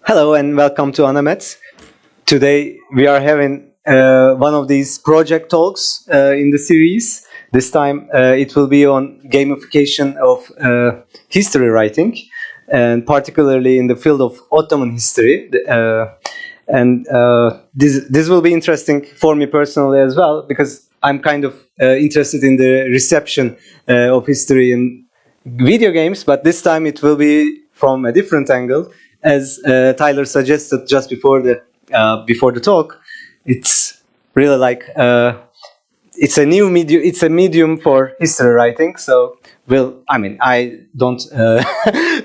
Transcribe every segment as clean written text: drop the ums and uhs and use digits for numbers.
Hello and welcome to Anamet. Today we are having one of these project talks in the series. This time it will be on gamification of history writing, and particularly in the field of Ottoman history. This will be interesting for me personally as well, because I'm kind of interested in the reception of history in video games, but this time it will be from a different angle. As Tyler suggested just before the talk, it's really like it's a new medium. It's a medium for history writing. So, I don't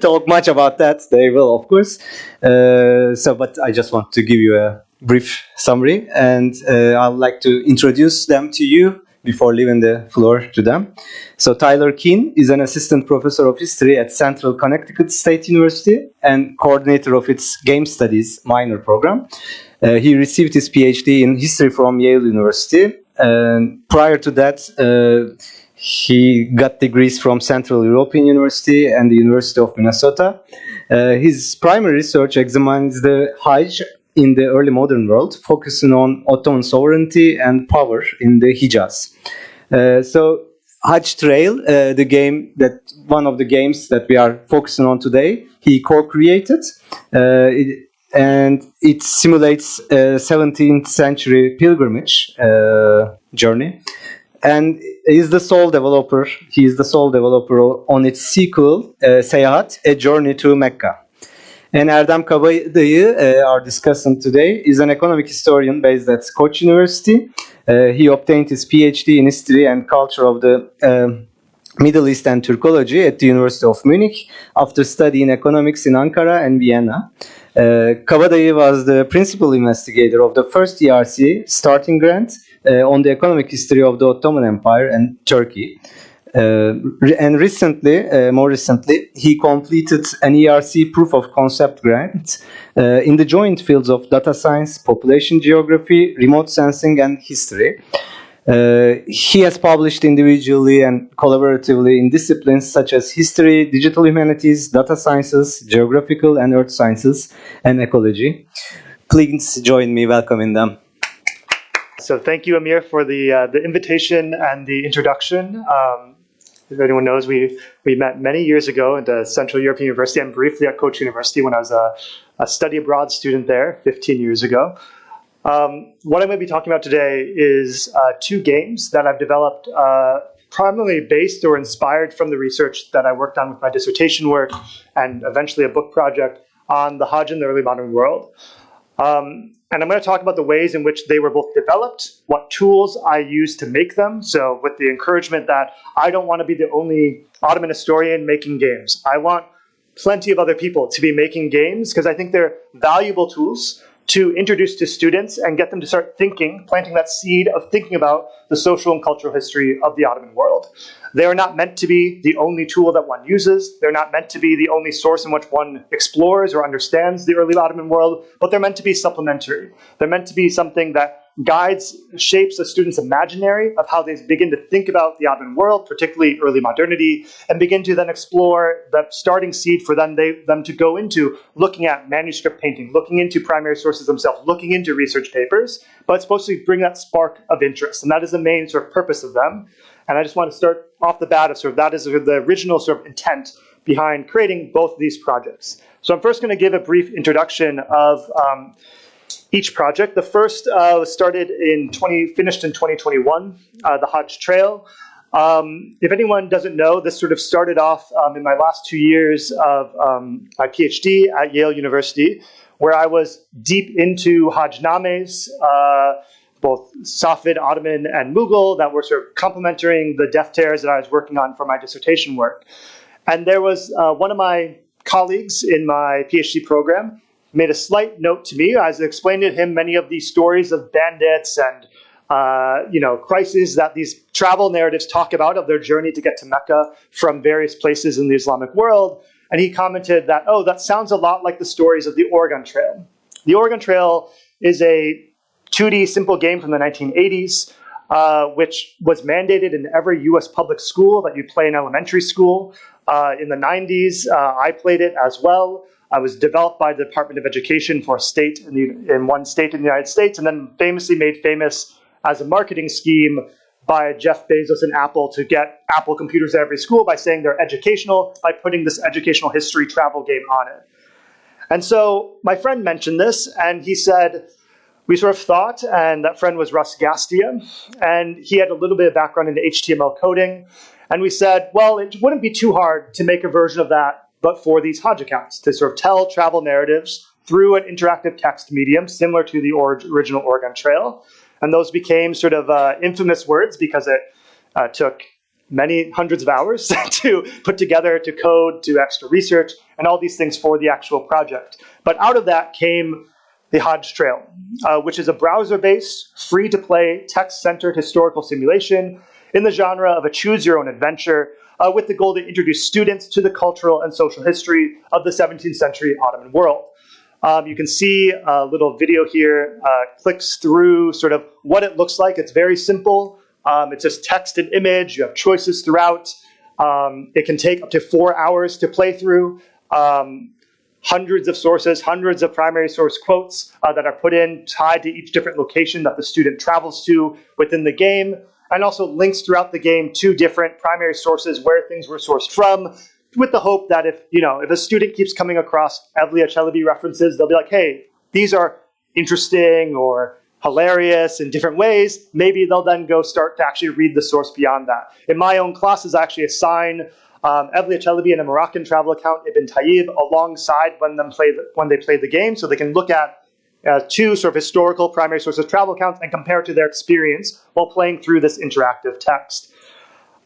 talk much about that. They will, of course. But I just want to give you a brief summary, and I would like to introduce them to you before leaving the floor to them. So Tyler Kynn is an assistant professor of history at Central Connecticut State University and coordinator of its Game Studies minor program. He received his PhD in history from Yale University. And prior to that, he got degrees from Central European University and the University of Minnesota. His primary research examines the Hajj in the early modern world, focusing on Ottoman sovereignty and power in the Hijaz. So Hajj Trail, one of the games that we are focusing on today, he co-created, and it simulates a 17th-century pilgrimage journey. And he is the sole developer on its sequel, Seyahat, A Journey to Mecca. And Erdem Kabadayı, our discussant today, is an economic historian based at Koç University. He obtained his PhD in history and culture of the Middle East and Turkology at the University of Munich after studying economics in Ankara and Vienna. Kabadayı was the principal investigator of the first ERC starting grant on the economic history of the Ottoman Empire and Turkey. More recently, he completed an ERC proof of concept grant in the joint fields of data science, population geography, remote sensing, and history. He has published individually and collaboratively in disciplines such as history, digital humanities, data sciences, geographical and earth sciences, and ecology. Please join me welcoming them. So thank you, Amir, for the invitation and the introduction. If anyone knows, we met many years ago at the Central European University and briefly at Koç University when I was a study abroad student there 15 years ago. What I'm going to be talking about today is two games that I've developed primarily based or inspired from the research that I worked on with my dissertation work and eventually a book project on the Hajj in the early modern world. And I'm going to talk about the ways in which they were both developed, what tools I used to make them. So with the encouragement that I don't want to be the only Ottoman historian making games. I want plenty of other people to be making games because I think they're valuable tools to introduce to students and get them to start thinking, planting that seed of thinking about the social and cultural history of the Ottoman world. They are not meant to be the only tool that one uses. They're not meant to be the only source in which one explores or understands the early Ottoman world, but they're meant to be supplementary. They're meant to be something that guides, shapes a student's imaginary of how they begin to think about the Ottoman world, particularly early modernity, and begin to then explore the starting seed for them to go into looking at manuscript painting, looking into primary sources themselves, looking into research papers, but it's supposed to bring that spark of interest, and that is the main sort of purpose of them. And I just want to start off the bat of that is the original sort of intent behind creating both of these projects. So I'm first going to give a brief introduction of each project. The first was finished in 2021, the Hajj Trail. If anyone doesn't know, this sort of started off in my last 2 years of my PhD at Yale University, where I was deep into Hajjnames, both Safavid, Ottoman, and Mughal that were sort of complementing the defters that I was working on for my dissertation work. And there was one of my colleagues in my PhD program made a slight note to me as I explained to him many of these stories of bandits and crises that these travel narratives talk about of their journey to get to Mecca from various places in the Islamic world. And he commented that, oh, that sounds a lot like the stories of the Oregon Trail. The Oregon Trail is a 2D simple game from the 1980s, which was mandated in every U.S. public school that you play in elementary school. In the 90s, I played it as well. was developed by the Department of Education for a state in one state in the United States, and then famously made famous as a marketing scheme by Jeff Bezos and Apple to get Apple computers at every school by saying they're educational, by putting this educational history travel game on it. And so my friend mentioned this, and he said, we sort of thought, and that friend was Russ Gastia, and he had a little bit of background in HTML coding, and we said, well, it wouldn't be too hard to make a version of that, but for these Hajj accounts, to sort of tell travel narratives through an interactive text medium, similar to the original Oregon Trail. And those became sort of infamous words because it took many hundreds of hours to put together, to code, to extra research, and all these things for the actual project. But out of that came the Hajj Trail, which is a browser-based, free-to-play, text-centered historical simulation in the genre of a choose-your-own-adventure, with the goal to introduce students to the cultural and social history of the 17th century Ottoman world. You can see a little video here, clicks through sort of what it looks like. It's very simple. It's just text and image. You have choices throughout. It can take up to 4 hours to play through. Hundreds of sources, hundreds of primary source quotes that are put in, tied to each different location that the student travels to within the game, and also links throughout the game to different primary sources where things were sourced from, with the hope that if a student keeps coming across Evliya Çelebi references, they'll be like, hey, these are interesting or hilarious in different ways. Maybe they'll then go start to actually read the source beyond that. In my own classes, I actually assign Evliya Çelebi and a Moroccan travel account, Ibn Tayyib, alongside when they play the game, so they can look at two sort of historical primary sources travel accounts and compare to their experience while playing through this interactive text.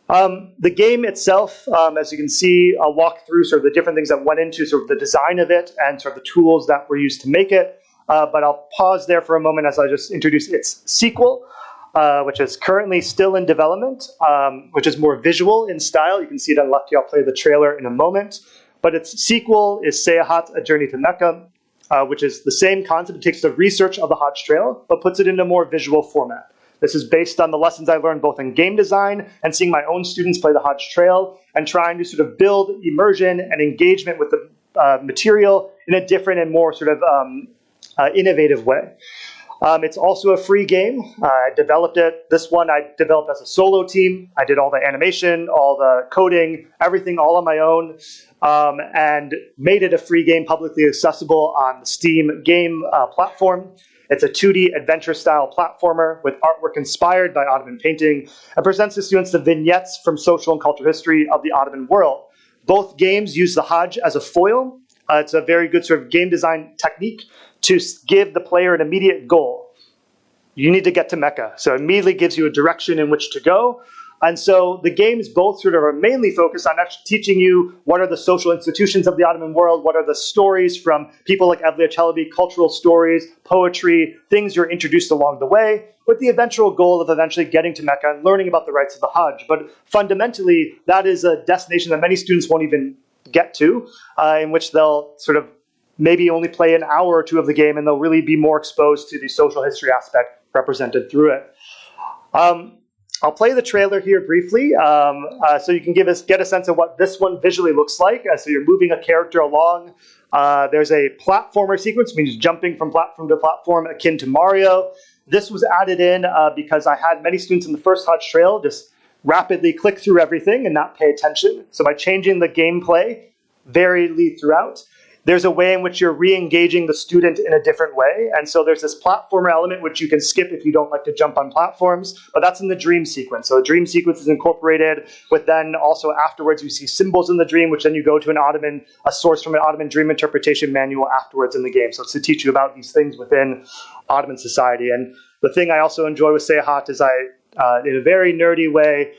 The game itself, as you can see, I'll walk through sort of the different things that went into sort of the design of it and sort of the tools that were used to make it. But I'll pause there for a moment as I just introduce its sequel, which is currently still in development, which is more visual in style. You can see it on the left here. I'll play the trailer in a moment. But its sequel is Seyahat, A Journey to Mecca, which is the same concept. It takes the research of the Hajj Trail, but puts it in a more visual format. This is based on the lessons I learned both in game design and seeing my own students play the Hajj Trail and trying to sort of build immersion and engagement with the material in a different and more sort of innovative way. It's also a free game. I developed it. This one I developed as a solo team. I did all the animation, all the coding, everything all on my own, and made it a free game publicly accessible on the Steam game platform. It's a 2D adventure-style platformer with artwork inspired by Ottoman painting and presents to students the vignettes from social and cultural history of the Ottoman world. Both games use the Hajj as a foil. It's a very good sort of game design technique to give the player an immediate goal. You need to get to Mecca. So it immediately gives you a direction in which to go. And so the games both sort of are mainly focused on actually teaching you what are the social institutions of the Ottoman world, what are the stories from people like Evliya Çelebi, cultural stories, poetry, things you're introduced along the way, with the eventual goal of eventually getting to Mecca and learning about the rites of the Hajj. But fundamentally, that is a destination that many students won't even get to, in which they'll sort of maybe only play an hour or two of the game, and they'll really be more exposed to the social history aspect represented through it. I'll play the trailer here briefly, so you can get a sense of what this one visually looks like. So you're moving a character along. There's a platformer sequence, which means jumping from platform to platform, akin to Mario. This was added in because I had many students in the first Hajj Trail just rapidly click through everything and not pay attention. So by changing the gameplay variedly throughout, there's a way in which you're re-engaging the student in a different way. And so there's this platformer element which you can skip if you don't like to jump on platforms, but that's in the dream sequence. So the dream sequence is incorporated with then also afterwards you see symbols in the dream, which then you go to a source from an Ottoman dream interpretation manual afterwards in the game. So it's to teach you about these things within Ottoman society. And the thing I also enjoy with Seyahat is in a very nerdy way,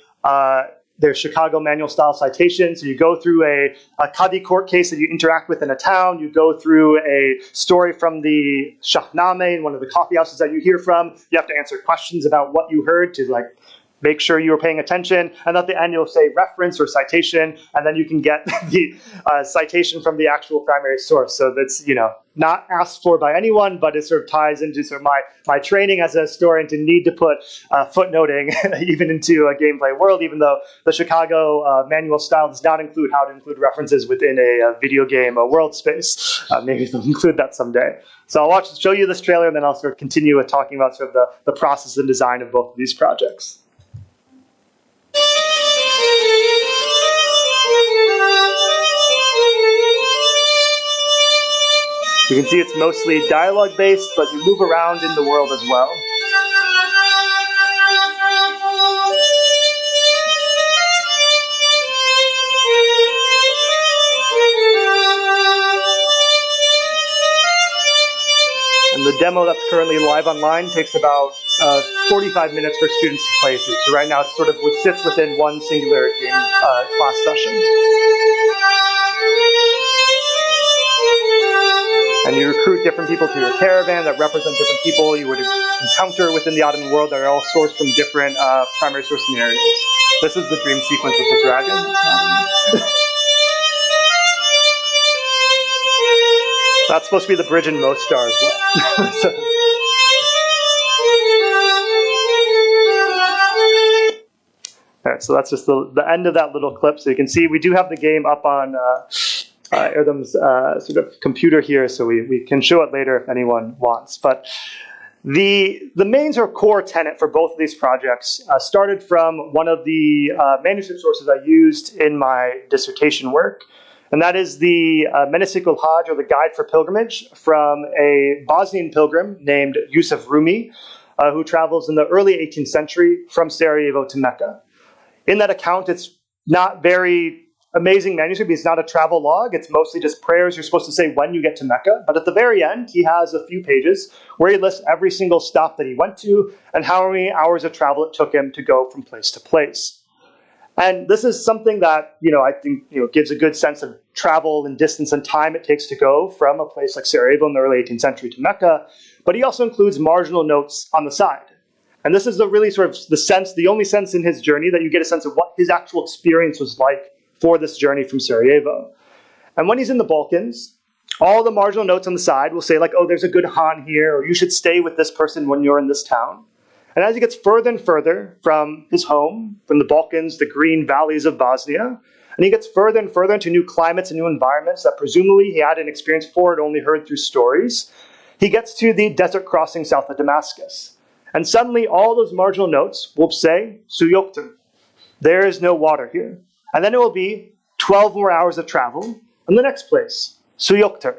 there's Chicago manual style citations. So you go through a Qadi court case that you interact with in a town. You go through a story from the Shahnameh, one of the coffee houses that you hear from. You have to answer questions about what you heard to make sure you are paying attention, and at the end you'll say reference or citation, and then you can get the citation from the actual primary source. So that's, not asked for by anyone, but it sort of ties into sort of my training as a historian to need to put footnoting even into a gameplay world, even though the Chicago manual style does not include how to include references within a video game world space. Maybe they'll include that someday. So I'll show you this trailer, and then I'll sort of continue with talking about sort of the process and design of both of these projects. You can see it's mostly dialogue-based, but you move around in the world as well. And the demo that's currently live online takes about 45 minutes for students to play through. So right now it sort of sits within one singular game class session. And you recruit different people to your caravan that represent different people you would encounter within the Ottoman world that are all sourced from different primary source scenarios. This is the dream sequence with the dragon. That's supposed to be the bridge in Mostar as well. All right, so that's just the end of that little clip. So you can see we do have the game up on Erdem's sort of computer here, so we can show it later if anyone wants. But the main sort of core tenet for both of these projects started from one of the manuscript sources I used in my dissertation work, and that is the Menasikul Hajj, or the Guide for Pilgrimage, from a Bosnian pilgrim named Yusuf Rumi, who travels in the early 18th century from Sarajevo to Mecca. In that account, it's not very amazing manuscript. It's not a travel log. It's mostly just prayers you're supposed to say when you get to Mecca. But at the very end, he has a few pages where he lists every single stop that he went to and how many hours of travel it took him to go from place to place. And this is something that, I think, gives a good sense of travel and distance and time it takes to go from a place like Sarajevo in the early 18th century to Mecca. But he also includes marginal notes on the side. And this is the only sense in his journey that you get a sense of what his actual experience was like for this journey from Sarajevo. And when he's in the Balkans, all the marginal notes on the side will say, like, oh, there's a good Han here, or you should stay with this person when you're in this town. And as he gets further and further from his home, from the Balkans, the green valleys of Bosnia, and he gets further and further into new climates and new environments that presumably he hadn't experienced before and only heard through stories, he gets to the desert crossing south of Damascus. And suddenly all those marginal notes will say, Su yoktur. There is no water here. And then it will be 12 more hours of travel. And the next place, Su yoktur.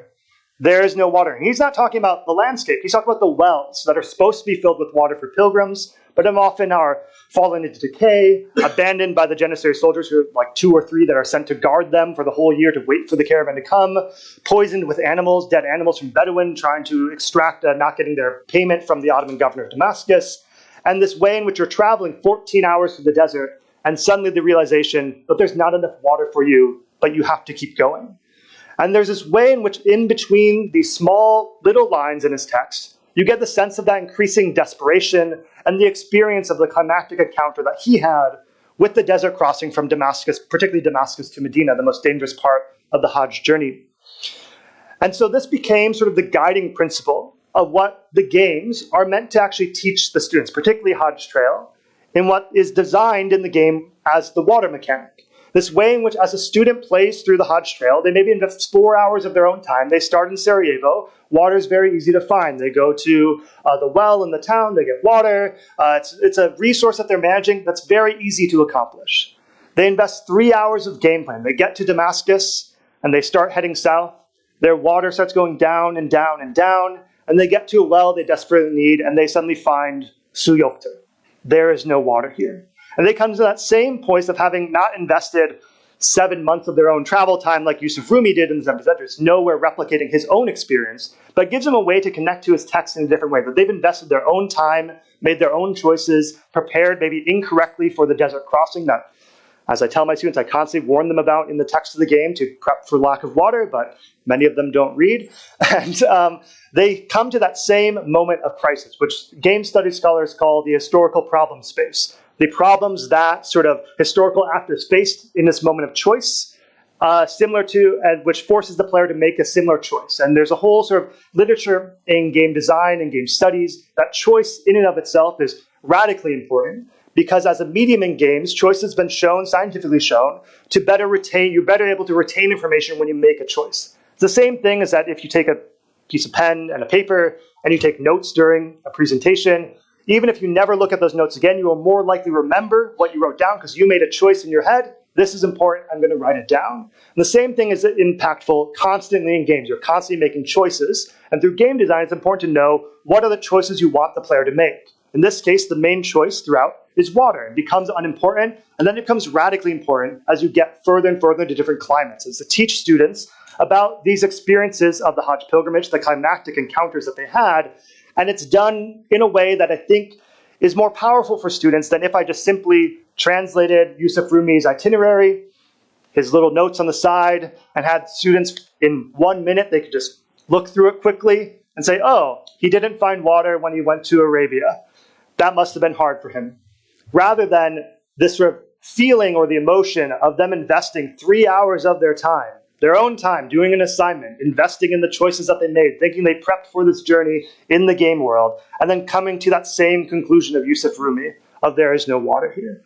There is no water. And he's not talking about the landscape. He's talking about the wells that are supposed to be filled with water for pilgrims, but often are fallen into decay, abandoned by the Janissary soldiers, who are like 2 or 3 that are sent to guard them for the whole year to wait for the caravan to come, poisoned with animals, dead animals from Bedouin trying to extract, not getting their payment from the Ottoman governor of Damascus, and this way in which you're traveling 14 hours through the desert, and suddenly the realization that there's not enough water for you, but you have to keep going. And there's this way in which in between these small little lines in his text, you get the sense of that increasing desperation and the experience of the climactic encounter that he had with the desert crossing from Damascus, particularly Damascus to Medina, the most dangerous part of the Hajj journey. And so this became sort of the guiding principle of what the games are meant to actually teach the students, particularly Hajj Trail, in what is designed in the game as the water mechanic. This way in which, as a student plays through the Hajj Trail, they maybe invest 4 hours of their own time. They start in Sarajevo. Water is very easy to find. They go to the well in the town. They get water. It's a resource that they're managing that's very easy to accomplish. They invest 3 hours of game plan. They get to Damascus, and they start heading south. Their water starts going down and down and down, and they get to a well they desperately need, and they suddenly find Su yoktur. There is no water here. And they come to that same point of having not invested 7 months of their own travel time like Yusuf Rumi did in the 17th century. It's nowhere replicating his own experience, but gives them a way to connect to his text in a different way. That they've invested their own time, made their own choices, prepared maybe incorrectly for the desert crossing that, as I tell my students, I constantly warn them about in the text of the game to prep for lack of water, but many of them don't read. And they come to that same moment of crisis, which game studies scholars call the historical problem space, the problems that sort of historical actors faced in this moment of choice, similar to, which forces the player to make a similar choice. And there's a whole sort of literature in game design and game studies that choice in and of itself is radically important, because as a medium in games, choice has been shown, scientifically shown, to you're better able to retain information when you make a choice. It's the same thing as that if you take a piece of pen and a paper and you take notes during a presentation, even if you never look at those notes again, you will more likely remember what you wrote down because you made a choice in your head. This is important, I'm going to write it down. And the same thing is impactful constantly in games. You're constantly making choices. And through game design, it's important to know what are the choices you want the player to make. In this case, the main choice throughout is water. It becomes unimportant, and then it becomes radically important as you get further and further into different climates. It's to teach students about these experiences of the Hajj pilgrimage, the climactic encounters that they had, and it's done in a way that I think is more powerful for students than if I just simply translated Yusuf Rumi's itinerary, his little notes on the side, and had students in 1 minute, they could just look through it quickly and say, oh, he didn't find water when he went to Arabia. That must have been hard for him. Rather than this sort of feeling or the emotion of them investing 3 hours of their own time, doing an assignment, investing in the choices that they made, thinking they prepped for this journey in the game world, and then coming to that same conclusion of Yusuf Rumi, of there is no water here.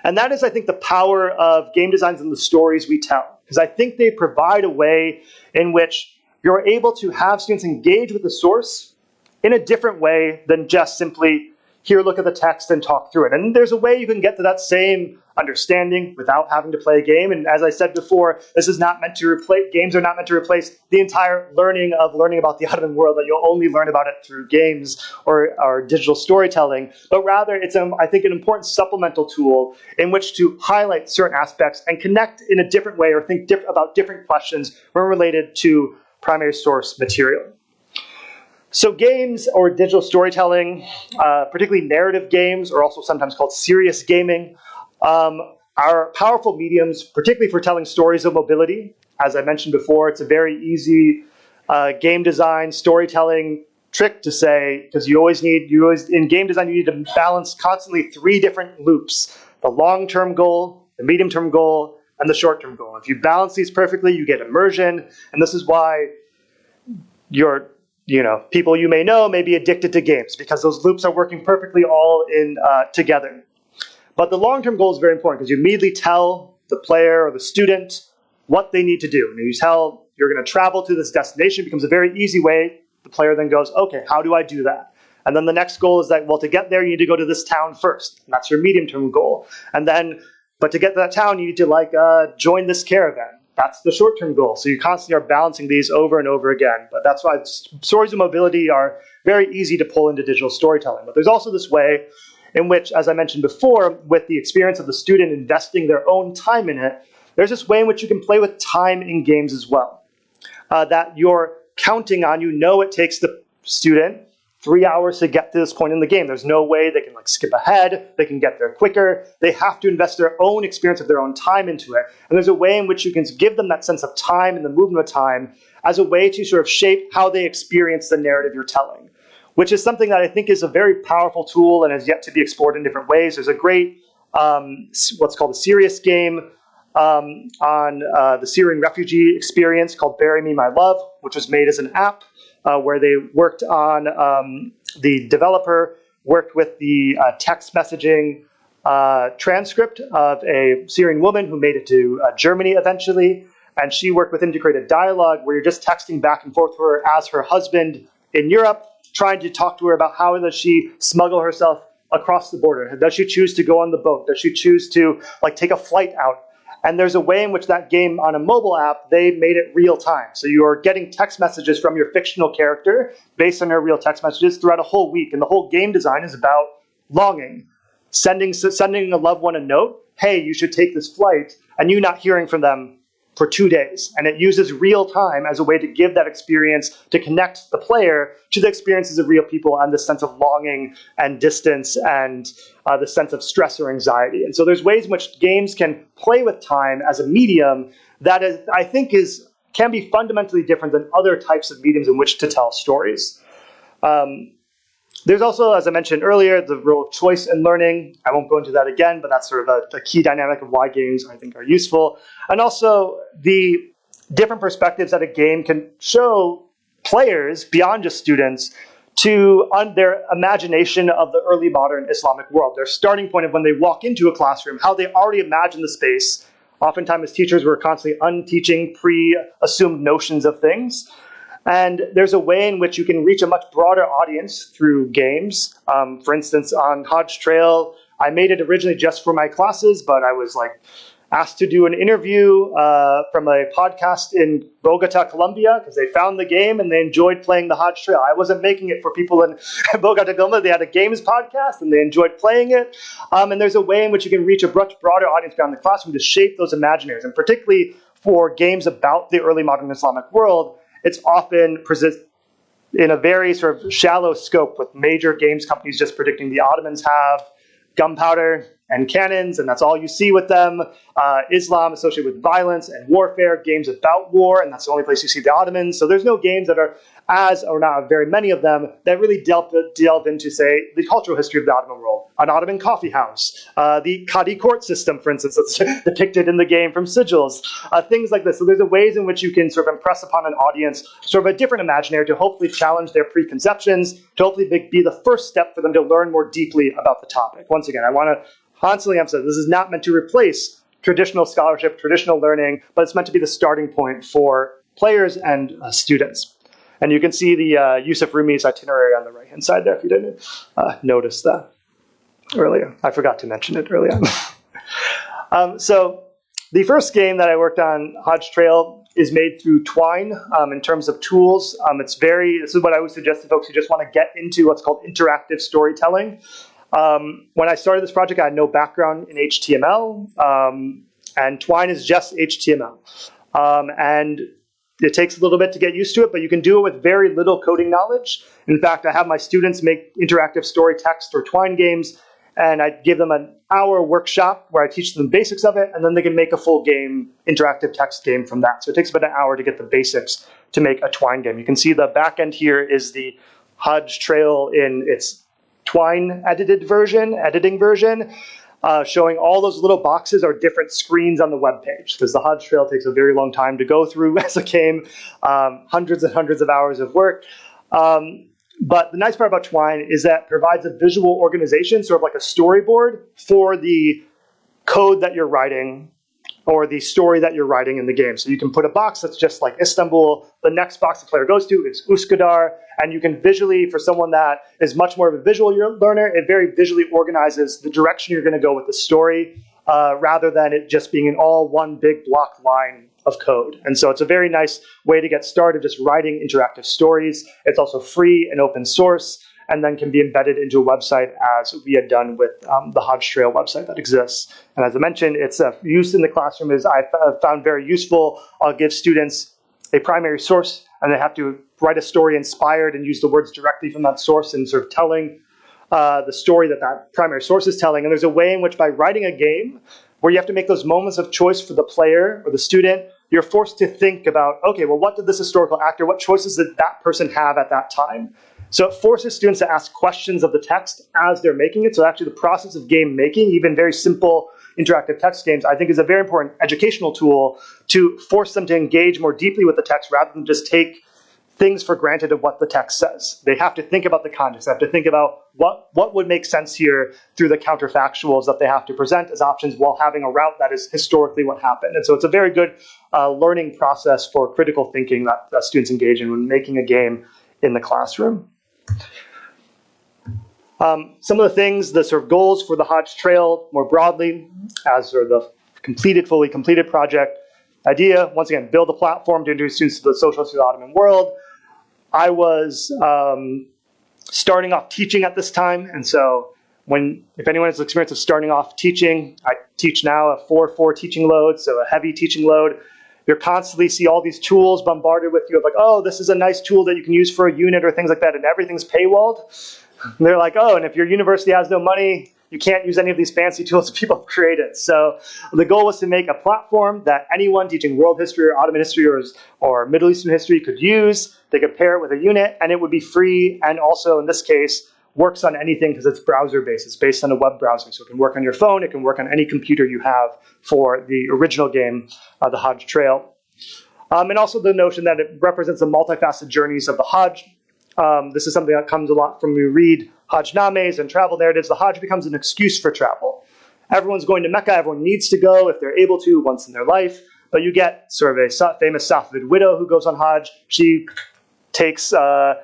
And that is, I think, the power of game designs and the stories we tell, because I think they provide a way in which you're able to have students engage with the source in a different way than just simply here, look at the text and talk through it. And there's a way you can get to that same understanding without having to play a game. And as I said before, this is not meant to replace, games are not meant to replace the entire learning about the Ottoman world that you'll only learn about it through games or digital storytelling. But rather, it's, I think, an important supplemental tool in which to highlight certain aspects and connect in a different way or think about different questions when related to primary source material. So games or digital storytelling, particularly narrative games, or also sometimes called serious gaming, are powerful mediums, particularly for telling stories of mobility. As I mentioned before, it's a very easy game design storytelling trick to say, because in game design, you need to balance constantly 3 different loops: the long-term goal, the medium-term goal, and the short-term goal. If you balance these perfectly, you get immersion, and this is why people you may know may be addicted to games, because those loops are working perfectly all in together. But the long-term goal is very important because you immediately tell the player or the student what they need to do. And you tell you're going to travel to this destination, it becomes a very easy way. The player then goes, okay, how do I do that? And then the next goal is that, well, to get there, you need to go to this town first. And that's your medium-term goal. And then, but to get to that town, you need to join this caravan. That's the short-term goal. So you constantly are balancing these over and over again. But that's why stories of mobility are very easy to pull into digital storytelling. But there's also this way in which, as I mentioned before, with the experience of the student investing their own time in it, there's this way in which you can play with time in games as well. That you're counting on, it takes the student 3 hours to get to this point in the game. There's no way they can skip ahead. They can get there quicker. They have to invest their own experience of their own time into it. And there's a way in which you can give them that sense of time and the movement of time as a way to sort of shape how they experience the narrative you're telling, which is something that I think is a very powerful tool and has yet to be explored in different ways. There's a great, what's called a serious game on the Syrian refugee experience called Bury Me My Love, which was made as an app. Where they worked on, the developer worked with the text messaging transcript of a Syrian woman who made it to Germany eventually. And she worked with him to create a dialogue where you're just texting back and forth to her as her husband in Europe, trying to talk to her about how does she smuggle herself across the border. Does she choose to go on the boat? Does she choose to take a flight out? And there's a way in which that game on a mobile app, they made it real time. So you are getting text messages from your fictional character based on her real text messages throughout a whole week. And the whole game design is about longing, sending a loved one a note, hey, you should take this flight, and you not hearing from them for 2 days. And it uses real time as a way to give that experience, to connect the player to the experiences of real people and the sense of longing and distance and the sense of stress or anxiety. And so there's ways in which games can play with time as a medium that is, I think can be fundamentally different than other types of mediums in which to tell stories. There's also, as I mentioned earlier, the role of choice in learning. I won't go into that again, but that's sort of a key dynamic of why games, I think, are useful. And also the different perspectives that a game can show players, beyond just students, to their imagination of the early modern Islamic world, their starting point of when they walk into a classroom, how they already imagine the space. Oftentimes as teachers, we're constantly unteaching pre-assumed notions of things. And there's a way in which you can reach a much broader audience through games. For instance, on Hajj Trail, I made it originally just for my classes, but I was asked to do an interview from a podcast in Bogota, Colombia, because they found the game and they enjoyed playing the Hajj Trail. I wasn't making it for people in Bogota, Colombia. They had a games podcast and they enjoyed playing it. And there's a way in which you can reach a much broader audience beyond the classroom to shape those imaginaries. And particularly for games about the early modern Islamic world, it's often presented in a very sort of shallow scope, with major games companies just predicting the Ottomans have gunpowder and cannons, and that's all you see with them. Islam associated with violence and warfare, games about war, and that's the only place you see the Ottomans. So there's no games that are or not very many of them, that really delve into, say, the cultural history of the Ottoman world. An Ottoman coffee house, the Qadi court system, for instance, that's depicted in the game from sigils, things like this. So there's ways in which you can sort of impress upon an audience sort of a different imaginary to hopefully challenge their preconceptions, to hopefully be the first step for them to learn more deeply about the topic. Once again, I want to constantly emphasize this is not meant to replace traditional scholarship, traditional learning, but it's meant to be the starting point for players and students. And you can see the Yusuf Rumi's itinerary on the right-hand side there if you didn't notice that earlier. I forgot to mention it earlier. So the first game that I worked on, Hajj Trail, is made through Twine in terms of tools. This is what I would suggest to folks who just want to get into what's called interactive storytelling. When I started this project, I had no background in HTML, and Twine is just HTML. And it takes a little bit to get used to it, but you can do it with very little coding knowledge. In fact, I have my students make interactive story text or Twine games, and I give them an hour workshop where I teach them the basics of it, and then they can make a full game, interactive text game from that. So it takes about an hour to get the basics to make a Twine game. You can see the back end here is the Hajj Trail in its Twine editing version, showing all those little boxes are different screens on the web page, because the Hajj Trail takes a very long time to go through as a game, hundreds and hundreds of hours of work. But the nice part about Twine is that it provides a visual organization, sort of like a storyboard for the code that you're writing or the story that you're writing in the game. So you can put a box that's just like Istanbul. The next box the player goes to is Üsküdar, and you can visually, for someone that is much more of a visual learner, it very visually organizes the direction you're going to go with the story, rather than it just being in all one big block line of code. And so it's a very nice way to get started just writing interactive stories. It's also free and open source, and then can be embedded into a website as we had done with the Hajj Trail website that exists. And as I mentioned, its use in the classroom is I found very useful. I'll give students a primary source, and they have to write a story inspired and use the words directly from that source and sort of telling the story that that primary source is telling. And there's a way in which by writing a game where you have to make those moments of choice for the player or the student, you're forced to think about, okay, well, what did this historical actor, what choices did that person have at that time? So it forces students to ask questions of the text as they're making it. So actually the process of game making, even very simple interactive text games, I think is a very important educational tool to force them to engage more deeply with the text rather than just take things for granted of what the text says. They have to think about the context. They have to think about what would make sense here through the counterfactuals that they have to present as options while having a route that is historically what happened. And so it's a very good learning process for critical thinking that students engage in when making a game in the classroom. Some of the things, the sort of goals for the Hajj Trail more broadly, as sort of the fully completed project idea, once again, build a platform to introduce students to the social history of the Ottoman world. I was starting off teaching at this time, and so if anyone has experience of starting off teaching, I teach now a 4-4 teaching load, so a heavy teaching load. You constantly see all these tools bombarded with you of like, oh, this is a nice tool that you can use for a unit or things like that, and everything's paywalled. And they're like, oh, and if your university has no money, you can't use any of these fancy tools that people have created. So the goal was to make a platform that anyone teaching world history or Ottoman history or Middle Eastern history could use. They could pair it with a unit, and it would be free, and also, in this case, works on anything because it's browser-based. It's based on a web browser, so it can work on your phone. It can work on any computer you have for the original game, the Hajj Trail. And also the notion that it represents the multifaceted journeys of the Hajj. This is something that comes a lot from when we read Hajjnames and travel narratives. The Hajj becomes an excuse for travel. Everyone's going to Mecca. Everyone needs to go if they're able to once in their life. But you get sort of a famous Safavid widow who goes on Hajj. She takes a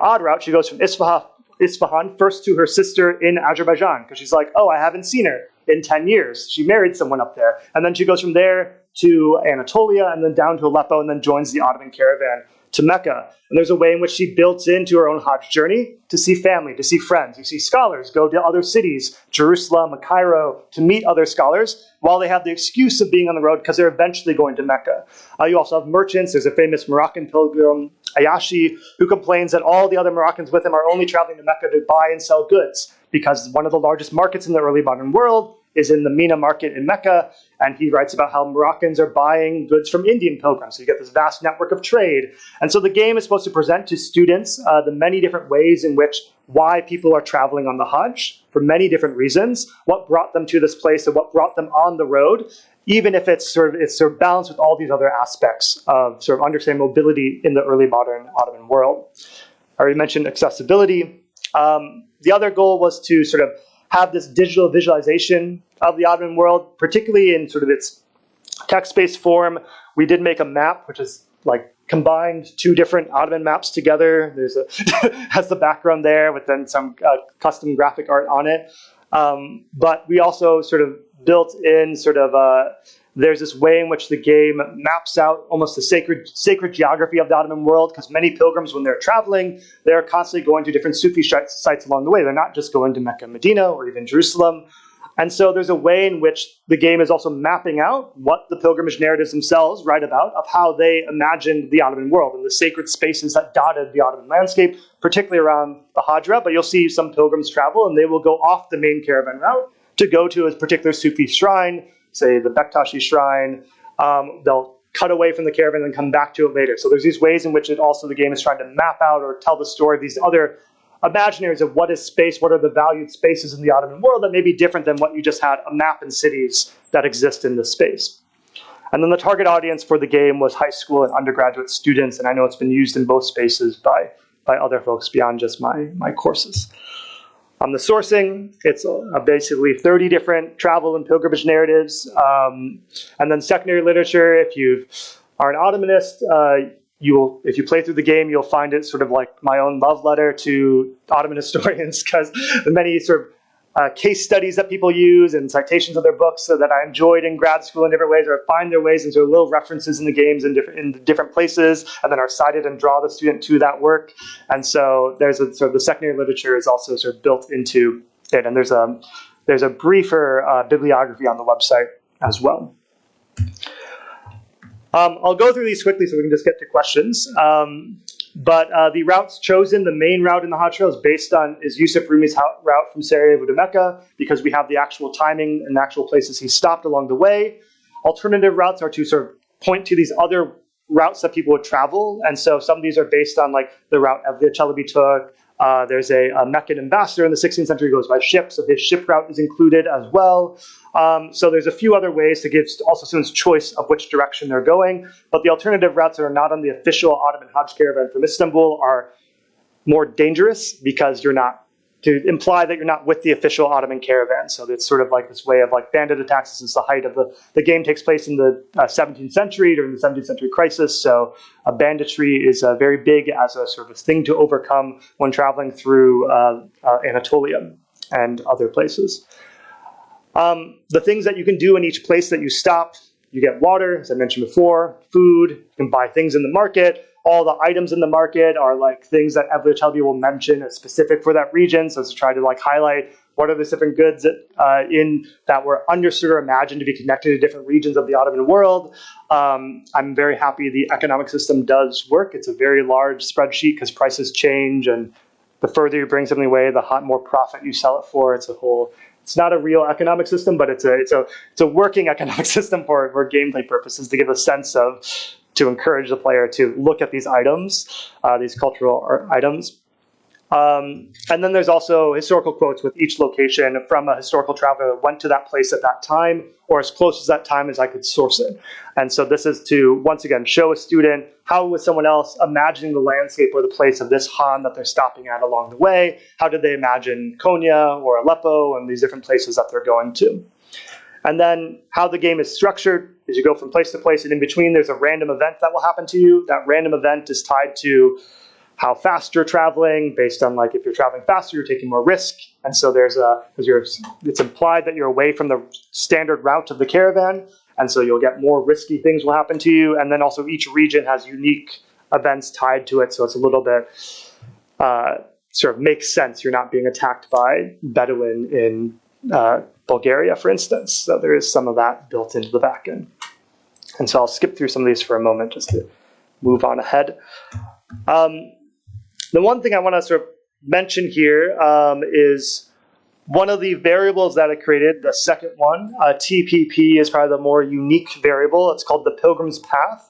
odd route. She goes from Isfahan first to her sister in Azerbaijan because she's like, oh, I haven't seen her in 10 years. She married someone up there. And then she goes from there to Anatolia and then down to Aleppo and then joins the Ottoman caravan to Mecca. And there's a way in which she builds into her own Hajj journey to see family, to see friends. You see scholars go to other cities, Jerusalem, Cairo, to meet other scholars while they have the excuse of being on the road because they're eventually going to Mecca. You also have merchants. There's a famous Moroccan pilgrim, Ayashi, who complains that all the other Moroccans with him are only traveling to Mecca to buy and sell goods because one of the largest markets in the early modern world is in the Mina market in Mecca, and he writes about how Moroccans are buying goods from Indian pilgrims. So you get this vast network of trade. And so the game is supposed to present to students the many different ways in which why people are traveling on the Hajj for many different reasons, what brought them to this place and what brought them on the road, even if it's sort of balanced with all these other aspects of sort of understanding mobility in the early modern Ottoman world. I already mentioned accessibility. The other goal was to sort of have this digital visualization of the Ottoman world, particularly in sort of its text-based form. We did make a map, which is like combined two different Ottoman maps together. There's has the background there with then some custom graphic art on it. But we also sort of built in sort of there's this way in which the game maps out almost the sacred geography of the Ottoman world, because many pilgrims, when they're traveling, they're constantly going to different Sufi sites along the way. They're not just going to Mecca, Medina, or even Jerusalem. And so there's a way in which the game is also mapping out what the pilgrimage narratives themselves write about of how they imagined the Ottoman world and the sacred spaces that dotted the Ottoman landscape, particularly around the Hajj route. But you'll see some pilgrims travel and they will go off the main caravan route to go to a particular Sufi shrine, say the Bektashi shrine. They'll cut away from the caravan and come back to it later. So there's these ways in which the game is trying to map out or tell the story of these other imaginaries of what is space, what are the valued spaces in the Ottoman world that may be different than what you just had a map and cities that exist in this space. And then the target audience for the game was high school and undergraduate students, and I know it's been used in both spaces by other folks beyond just my courses. On the sourcing, it's basically 30 different travel and pilgrimage narratives. And then secondary literature, if you are an Ottomanist, if you play through the game, you'll find it sort of like my own love letter to Ottoman historians, because the many sort of case studies that people use and citations of their books that I enjoyed in grad school in different ways, or find their ways into little references in the games in different places, and then are cited and draw the student to that work. And so there's a sort of the secondary literature is also sort of built into it, and there's a briefer bibliography on the website as well. I'll go through these quickly so we can just get to questions. But the routes chosen, the main route in the Hajj Trail is Yusuf Rumi's route from Sarajevo to Mecca, because we have the actual timing and the actual places he stopped along the way. Alternative routes are to sort of point to these other routes that people would travel. And so some of these are based on like the route Evliya Çelebi took. There's a Meccan ambassador in the 16th century who goes by ship, so his ship route is included as well. So there's a few other ways to give also students choice of which direction they're going, but the alternative routes that are not on the official Ottoman Hajj caravan from Istanbul are more dangerous because to imply that you're not with the official Ottoman caravan. So it's sort of like this way of like bandit attacks. This is the height of the game takes place in the 17th century, during the 17th century crisis. So banditry is very big as a sort of thing to overcome when traveling through Anatolia and other places. The things that you can do in each place that you stop, you get water, as I mentioned before, food, you can buy things in the market. All the items in the market are like things that Evliya Çelebi will mention as specific for that region. So to try to like highlight what are the different goods that were understood or imagined to be connected to different regions of the Ottoman world. I'm very happy the economic system does work. It's a very large spreadsheet because prices change, and the further you bring something away, the more profit you sell it for. It's not a real economic system, but it's a working economic system for gameplay purposes to give a sense to encourage the player to look at these items, these cultural items. And then there's also historical quotes with each location from a historical traveler that went to that place at that time, or as close as that time as I could source it. And so this is to, once again, show a student how was someone else imagining the landscape or the place of this Han that they're stopping at along the way. How did they imagine Konya or Aleppo and these different places that they're going to? And then how the game is structured is you go from place to place, and in between there's a random event that will happen to you. That random event is tied to how fast you're traveling, based on like if you're traveling faster, you're taking more risk. And so it's implied that you're away from the standard route of the caravan. And so you'll get more risky things will happen to you. And then also each region has unique events tied to it. So it's a little bit sort of makes sense. You're not being attacked by Bedouin in Bulgaria, for instance. So there is some of that built into the back end. And so I'll skip through some of these for a moment just to move on ahead. The one thing I want to sort of mention here is one of the variables that I created, the second one, TPP is probably the more unique variable. It's called the Pilgrim's Path.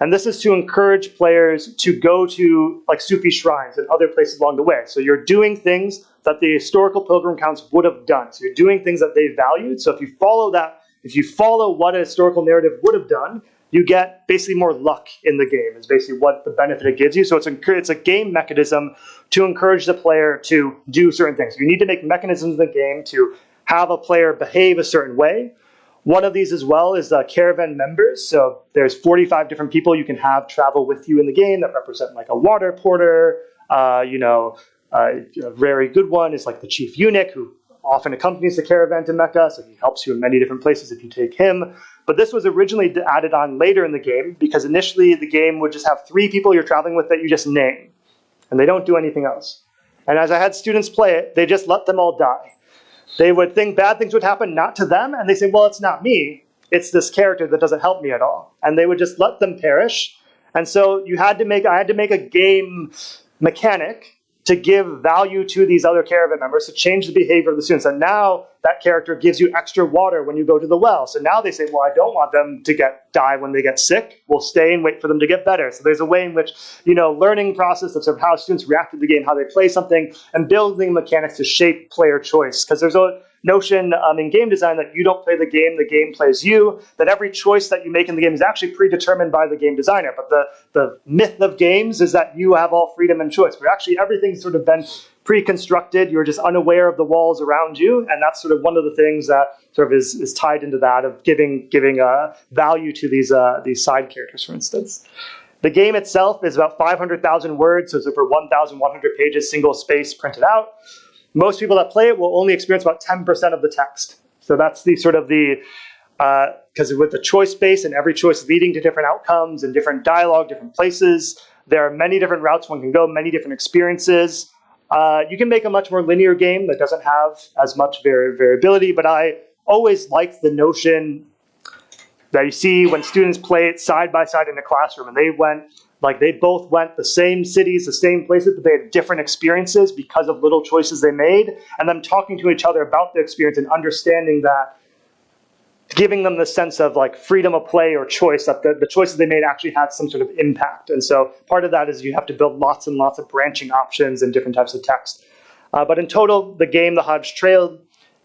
And this is to encourage players to go to like Sufi shrines and other places along the way. So you're doing things that the historical pilgrim counts would have done. So you're doing things that they valued. So if you follow that, if you follow what a historical narrative would have done, you get basically more luck in the game. It's basically what the benefit it gives you. So it's a game mechanism to encourage the player to do certain things. You need to make mechanisms in the game to have a player behave a certain way. One of these as well is caravan members. So there's 45 different people you can have travel with you in the game that represent like a water porter. A very good one is like the chief eunuch, who often accompanies the caravan to Mecca. So he helps you in many different places if you take him. But this was originally added on later in the game because initially the game would just have 3 people you're traveling with that you just name. And they don't do anything else. And as I had students play it, they just let them all die. They would think bad things would happen, not to them, and they say, well, it's not me. It's this character that doesn't help me at all. And they would just let them perish. And so I had to make a game mechanic to give value to these other caravan members, to change the behavior of the students. And now that character gives you extra water when you go to the well. So now they say, well, I don't want them to die when they get sick. We'll stay and wait for them to get better. So there's a way in which, learning process of sort of how students react to the game, how they play something, and building mechanics to shape player choice. Because there's a notion in game design that you don't play the game plays you, that every choice that you make in the game is actually predetermined by the game designer. But the myth of games is that you have all freedom and choice, but actually everything's sort of been pre-constructed. You're just unaware of the walls around you, and that's sort of one of the things that sort of is tied into that of giving value to these side characters, for instance. The game itself is about 500,000 words, so it's over 1,100 pages, single space printed out. Most people that play it will only experience about 10% of the text. So that's because with the choice base and every choice leading to different outcomes and different dialogue, different places, there are many different routes one can go, many different experiences. You can make a much more linear game that doesn't have as much variability, but I always liked the notion that you see when students play it side by side in a classroom, and they both went the same cities, the same places, but they had different experiences because of little choices they made, and them talking to each other about the experience and understanding that, giving them the sense of like freedom of play or choice, that the choices they made actually had some sort of impact. And so part of that is you have to build lots and lots of branching options and different types of text. But in total, the game, the Hajj Trail,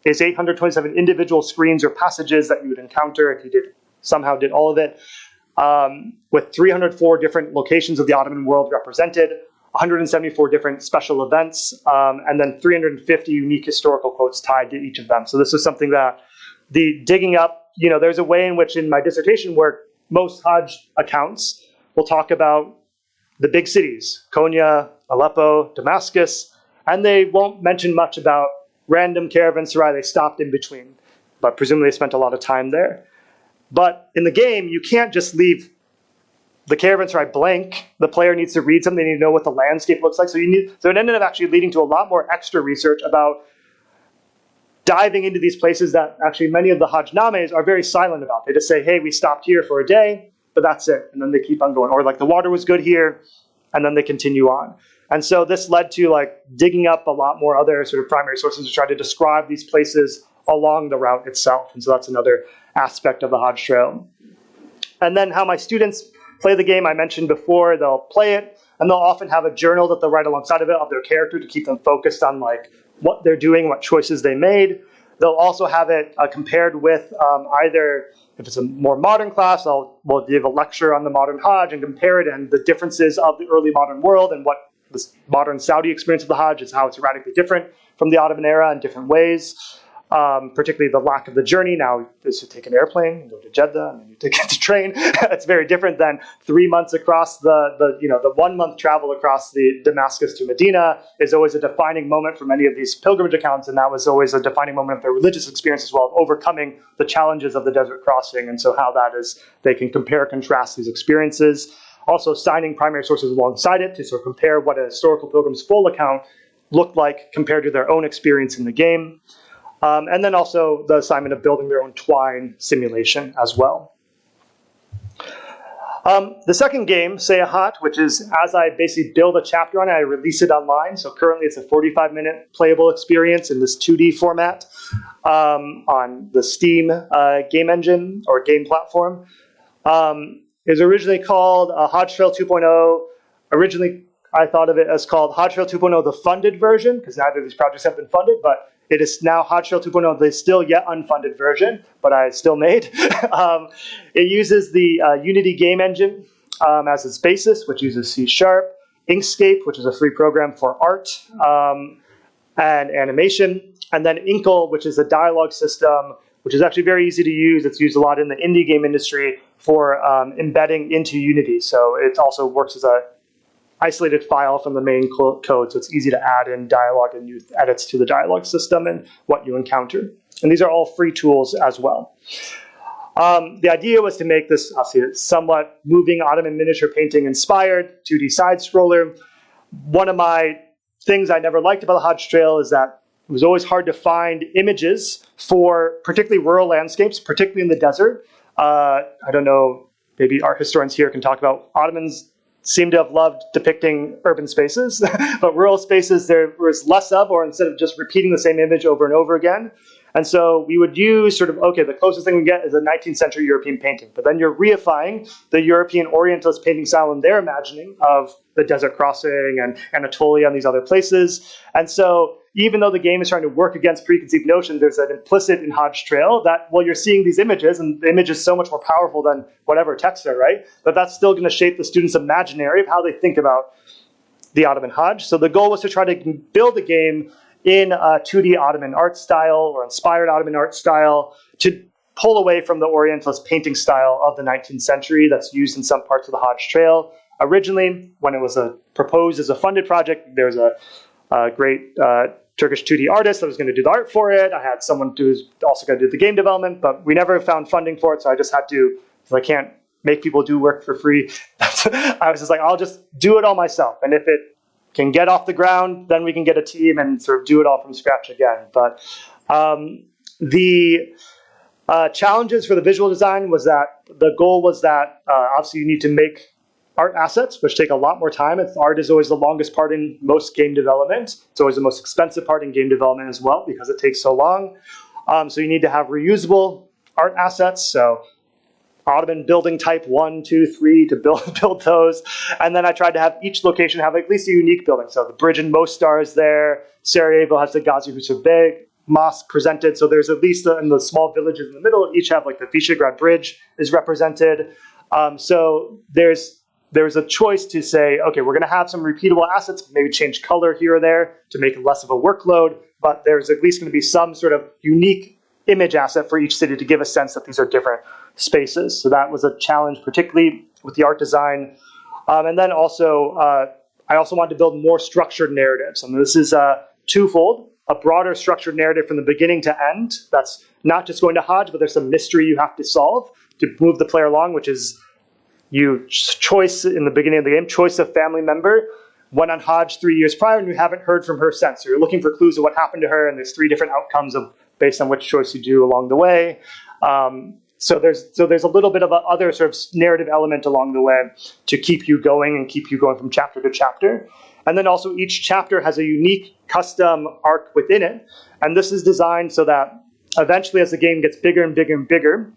is 827 individual screens or passages that you would encounter if you somehow did all of it, with 304 different locations of the Ottoman world represented, 174 different special events, and then 350 unique historical quotes tied to each of them. So this is something that the digging up, there's a way in which in my dissertation work, most Hajj accounts will talk about the big cities, Konya, Aleppo, Damascus, and they won't mention much about random caravanserai they stopped in between, but presumably they spent a lot of time there. But in the game, you can't just leave the caravanserai blank. The player needs to read something, they need to know what the landscape looks like. So it ended up actually leading to a lot more extra research about diving into these places that actually many of the Hajjnames are very silent about. They just say, hey, we stopped here for a day, but that's it. And then they keep on going. Or like the water was good here, and then they continue on. And so this led to like digging up a lot more other sort of primary sources to try to describe these places along the route itself. And so that's another aspect of the Hajj Trail. And then how my students play the game, I mentioned before, they'll play it. and they'll often have a journal that they'll write alongside of it of their character to keep them focused on like what they're doing, what choices they made. They'll also have it compared with either, if it's a more modern class, we'll give a lecture on the modern Hajj and compare it and the differences of the early modern world and what the modern Saudi experience of the Hajj is, how it's radically different from the Ottoman era in different ways. Particularly the lack of the journey. Now, is to take an airplane and go to Jeddah, and then you take the train. It's very different than 3 months across the 1 month travel across the Damascus to Medina is always a defining moment for many of these pilgrimage accounts, and that was always a defining moment of their religious experience as well, of overcoming the challenges of the desert crossing, and so how that is, they can compare, contrast these experiences. Also, signing primary sources alongside it to sort of compare what a historical pilgrim's full account looked like compared to their own experience in the game. And then also the assignment of building their own twine simulation as well. The second game, Seyahat, which is as I basically build a chapter on it, I release it online. So currently it's a 45-minute playable experience in this 2D format on the Steam game engine or game platform. It was originally called Hajj Trail 2.0. Originally, I thought of it as called Hajj Trail 2.0, the funded version, because neither of these projects have been funded, but it is now Hajj Trail 2.0, the still yet unfunded version, but I still made. It uses the Unity game engine as its basis, which uses C#, Inkscape, which is a free program for art and animation, and then Inkle, which is a dialogue system, which is actually very easy to use. It's used a lot in the indie game industry for embedding into Unity. So it also works as a isolated file from the main code, so it's easy to add in dialogue and use edits to the dialogue system and what you encounter. And these are all free tools as well. The idea was to make this obviously somewhat moving Ottoman miniature painting inspired 2D side scroller. One of my things I never liked about the Hajj Trail is that it was always hard to find images for particularly rural landscapes, particularly in the desert. I don't know, maybe art historians here can talk about Ottomans seem to have loved depicting urban spaces, but rural spaces there was less of, or instead of just repeating the same image over and over again. And so we would use sort of, okay, the closest thing we get is a 19th century European painting, but then you're reifying the European Orientalist painting style in their imagining of the desert crossing and Anatolia and these other places. And so even though the game is trying to work against preconceived notions, there's an implicit in Hajj Trail that, well, you're seeing these images, and the image is so much more powerful than whatever text are, right? But that's still going to shape the student's imaginary of how they think about the Ottoman Hajj. So the goal was to try to build a game in a 2D Ottoman art style or inspired Ottoman art style to pull away from the Orientalist painting style of the 19th century that's used in some parts of the Hajj Trail. Originally, when it was proposed as a funded project, there was a great Turkish 2D artist that was going to do the art for it. I had someone who's also going to do the game development, but we never found funding for it, so I just had to, so I can't make people do work for free. I was just like, I'll just do it all myself, and if it can get off the ground, then we can get a team and sort of do it all from scratch again. But the challenges for the visual design was that the goal was that obviously you need to make art assets, which take a lot more time. Art is always the longest part in most game development. It's always the most expensive part in game development as well because it takes so long. So you need to have reusable art assets. So Ottoman building type 1, 2, 3 to build those. And then I tried to have each location have at least a unique building. So the bridge in Mostar is there. Sarajevo has the Gazi Husrev Bey mosque presented. So there's at least in the small villages in the middle, each have like the Visegrad Bridge is represented. So there's a choice to say, okay, we're going to have some repeatable assets, maybe change color here or there to make it less of a workload, but there's at least going to be some sort of unique image asset for each city to give a sense that these are different spaces. So that was a challenge, particularly with the art design. And then also, I also wanted to build more structured narratives. And this is twofold, a broader structured narrative from the beginning to end. That's not just going to Hajj, but there's some mystery you have to solve to move the player along, which is you choice in the beginning of the game, choice of family member, went on Hajj 3 years prior and you haven't heard from her since. So you're looking for clues of what happened to her, and there's 3 different outcomes based on which choice you do along the way. So there's a little bit of a other sort of narrative element along the way to keep you going and keep you going from chapter to chapter. And then also each chapter has a unique custom arc within it. And this is designed so that eventually as the game gets bigger and bigger and bigger,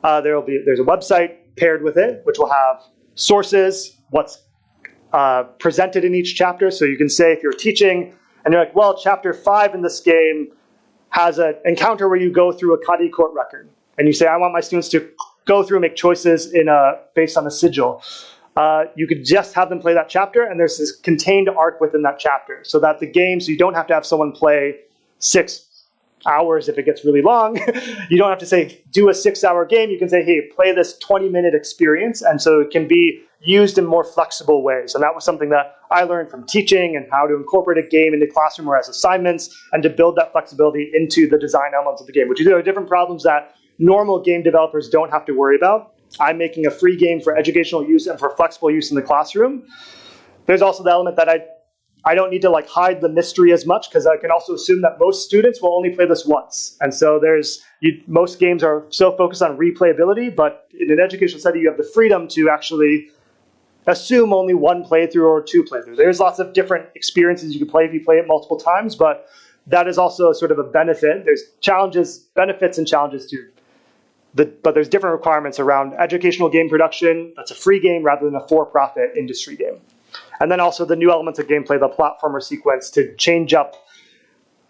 there's a website paired with it, which will have sources, what's presented in each chapter. So you can say if you're teaching and you're like, well, chapter 5 in this game has an encounter where you go through a Qadi court record. And you say, I want my students to go through and make choices based on a sigil. You could just have them play that chapter, and there's this contained arc within that chapter, so that the game, so you don't have to have someone play 6 hours if it gets really long. You don't have to say, do a 6-hour game. You can say, hey, play this 20-minute experience, and so it can be used in more flexible ways. And that was something that I learned from teaching and how to incorporate a game into classroom or as assignments, and to build that flexibility into the design elements of the game, which are different problems that normal game developers don't have to worry about. I'm making a free game for educational use and for flexible use in the classroom. There's also the element that I don't need to like hide the mystery as much, because I can also assume that most students will only play this once. And so most games are so focused on replayability, but in an educational setting, you have the freedom to actually assume only 1 playthrough or 2 playthroughs. There's lots of different experiences you can play if you play it multiple times, but that is also sort of a benefit. There's benefits and challenges too. But there's different requirements around educational game production. That's a free game rather than a for-profit industry game. And then also the new elements of gameplay, the platformer sequence, to change up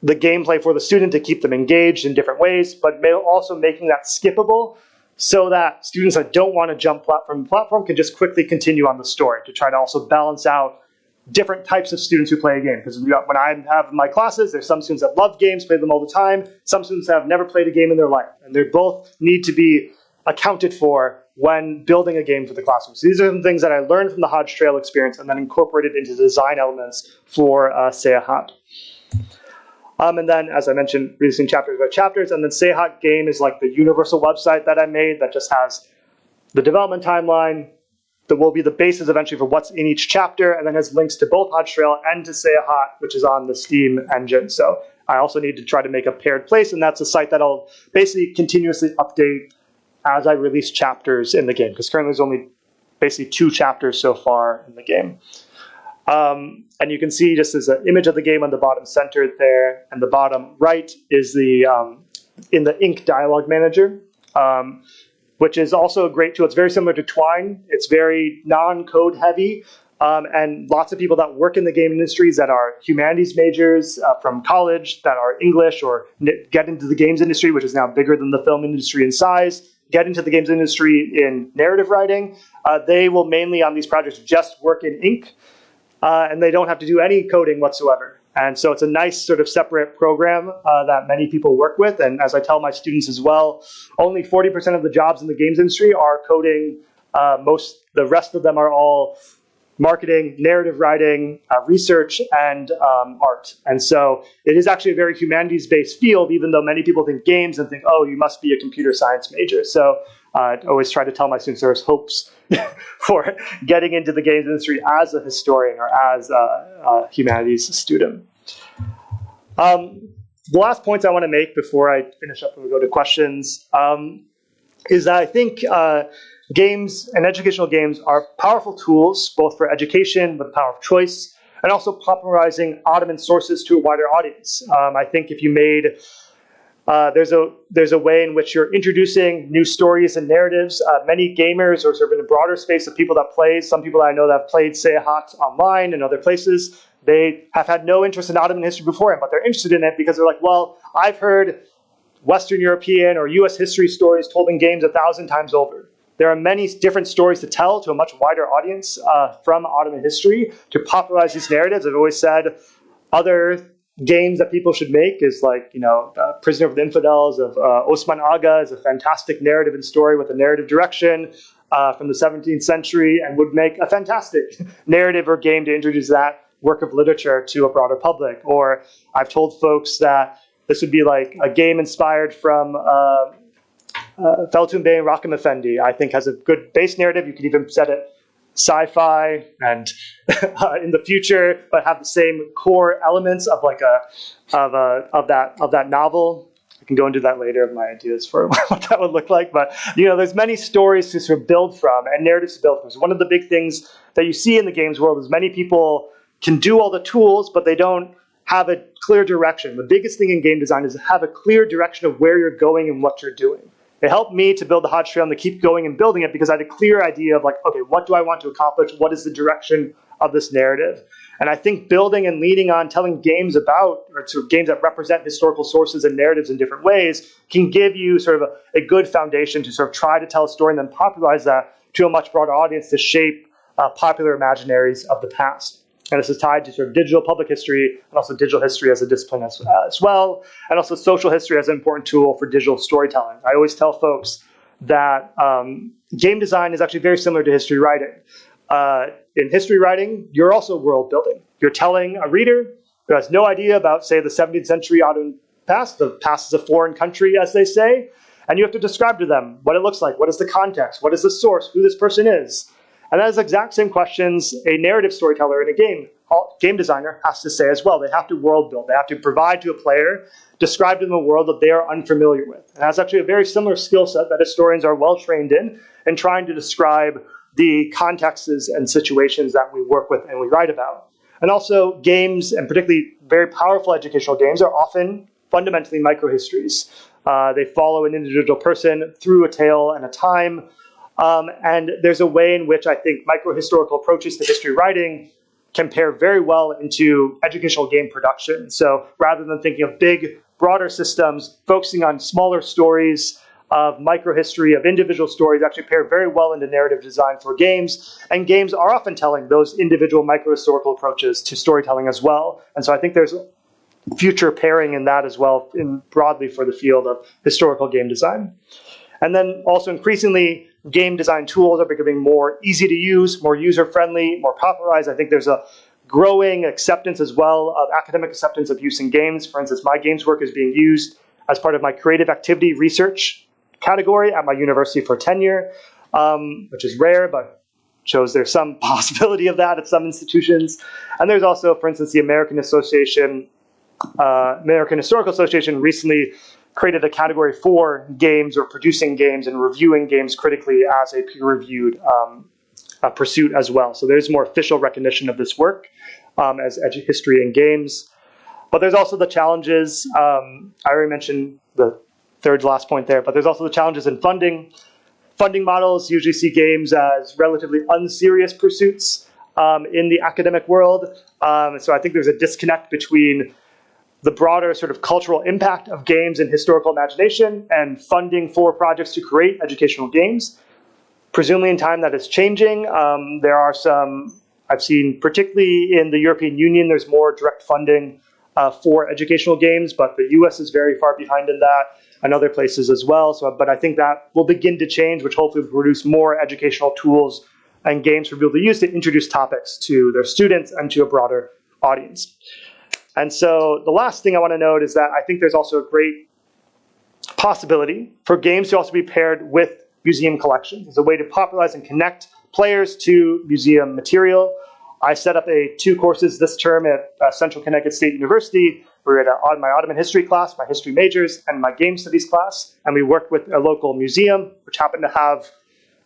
the gameplay for the student to keep them engaged in different ways, but also making that skippable so that students that don't want to jump platform to platform can just quickly continue on the story, to try to also balance out different types of students who play a game. Because when I have my classes, there's some students that love games, play them all the time. Some students have never played a game in their life. And they both need to be accounted for when building a game for the classroom. So these are some things that I learned from the Hajj Trail experience and then incorporated into design elements for Seyahat. And then, as I mentioned, releasing chapters by chapters. And then Seyahat game is like the universal website that I made that just has the development timeline, that will be the basis eventually for what's in each chapter, and then has links to both Hajj Trail and to Seyahat, which is on the Steam engine. So I also need to try to make a paired place, and that's a site that I'll basically continuously update as I release chapters in the game, because currently there's only basically 2 chapters so far in the game. And you can see just as an image of the game on the bottom center there, and the bottom right is the in the Ink dialogue manager. Which is also a great tool. It's very similar to Twine. It's very non-code heavy. And lots of people that work in the game industries that are humanities majors from college, that are English, or get into the games industry, which is now bigger than the film industry in size, get into the games industry in narrative writing. They will mainly on these projects just work in Ink, and they don't have to do any coding whatsoever. And so it's a nice sort of separate program that many people work with. And as I tell my students as well, only 40% of the jobs in the games industry are coding. The rest of them are all marketing, narrative writing, research, and art. And so it is actually a very humanities-based field, even though many people think games and think, oh, you must be a computer science major. So I always try to tell my students there's hopes for getting into the games industry as a historian or as a humanities student. The last points I want to make before I finish up and we go to questions is that I think games and educational games are powerful tools, both for education with the power of choice, and also popularizing Ottoman sources to a wider audience. I think if you made there's a way in which you're introducing new stories and narratives. Many gamers, or sort of in a broader space of people that play, some people that I know that have played Seyahat online and other places, they have had no interest in Ottoman history beforehand, but they're interested in it because they're like, well, I've heard Western European or US history stories told in games 1,000 times over. There are many different stories to tell to a much wider audience from Ottoman history to popularize these narratives. I've always said other games that people should make is like, Prisoner of the Infidels of Osman Aga is a fantastic narrative and story with a narrative direction from the 17th century, and would make a fantastic narrative or game to introduce that work of literature to a broader public. Or I've told folks that this would be like a game inspired from Feltun Bey and Rakam Effendi. I think has a good base narrative. You could even set it sci-fi and in the future, but have the same core elements of like of that novel. I can go into that later of my ideas for what that would look like. But there's many stories to sort of build from and narratives to build from. So one of the big things that you see in the games world is many people can do all the tools, but they don't have a clear direction. The biggest thing in game design is to have a clear direction of where you're going and what you're doing. It helped me to build the Hajj Trail and to keep going and building it because I had a clear idea of like, okay, what do I want to accomplish? What is the direction of this narrative. And I think building and leaning on telling games about, or sort of games that represent historical sources and narratives in different ways, can give you sort of a good foundation to sort of try to tell a story and then popularize that to a much broader audience to shape popular imaginaries of the past. And this is tied to sort of digital public history and also digital history as a discipline as well, and also social history as an important tool for digital storytelling. I always tell folks that game design is actually very similar to history writing. In history writing, you're also world building. You're telling a reader who has no idea about, say, the 17th century Ottoman past. The past is a foreign country, as they say, and you have to describe to them what it looks like, what is the context, what is the source, who this person is. And that is the exact same questions a narrative storyteller in a game designer has to say as well. They have to world build. They have to provide to a player, describe to them a world that they are unfamiliar with. And that's actually a very similar skill set that historians are well trained in trying to describe the contexts and situations that we work with and we write about. And also games, and particularly very powerful educational games, are often fundamentally microhistories. They follow an individual person through a tale and a time. And there's a way in which I think microhistorical approaches to history writing compare very well into educational game production. So rather than thinking of big, broader systems, focusing on smaller stories of microhistory, of individual stories, actually pair very well into narrative design for games. And games are often telling those individual microhistorical approaches to storytelling as well. And so I think there's future pairing in that as well, broadly for the field of historical game design. And then also increasingly, game design tools are becoming more easy to use, more user-friendly, more popularized. I think there's a growing acceptance as well of academic acceptance of use in games. For instance, my games work is being used as part of my creative activity research category at my university for tenure, which is rare, but shows there's some possibility of that at some institutions. And there's also, for instance, the American Historical Association recently created a category for games or producing games and reviewing games critically as a peer-reviewed pursuit as well. So there's more official recognition of this work as history in games. But there's also the challenges. I already mentioned the third to last point there, but there's also the challenges in funding. Funding models usually see games as relatively unserious pursuits in the academic world. So I think there's a disconnect between the broader sort of cultural impact of games and historical imagination and funding for projects to create educational games. Presumably in time that is changing. There are some, I've seen particularly in the European Union, there's more direct funding for educational games, but the US is very far behind in that, and other places as well. But I think that will begin to change, which hopefully will produce more educational tools and games for people to use to introduce topics to their students and to a broader audience. And so the last thing I want to note is that I think there's also a great possibility for games to also be paired with museum collections as a way to popularize and connect players to museum material. I set up 2 courses this term at Central Connecticut State University. We were at my Ottoman history class, my history majors, and my game studies class. And we worked with a local museum, which happened to have,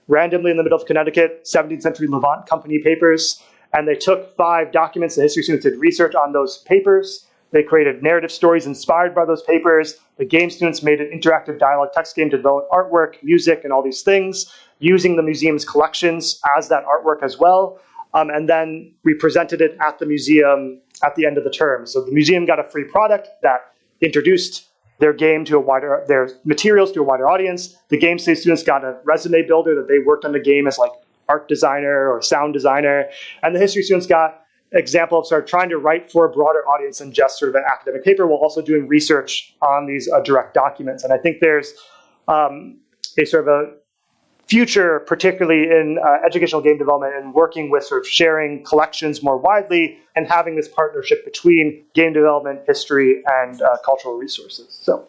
randomly in the middle of Connecticut, 17th century Levant company papers. And they took 5 documents. The history students did research on those papers. They created narrative stories inspired by those papers. The game students made an interactive dialogue text game to develop artwork, music, and all these things, using the museum's collections as that artwork as well. And then we presented it at the museum at the end of the term. So the museum got a free product that introduced their game to their materials to a wider audience. The game students got a resume builder that they worked on the game as like art designer or sound designer. And the history students got an example of sort of trying to write for a broader audience than just sort of an academic paper, while also doing research on these direct documents. And I think there's a sort of a future, particularly in educational game development and working with sort of sharing collections more widely and having this partnership between game development, history, and cultural resources. So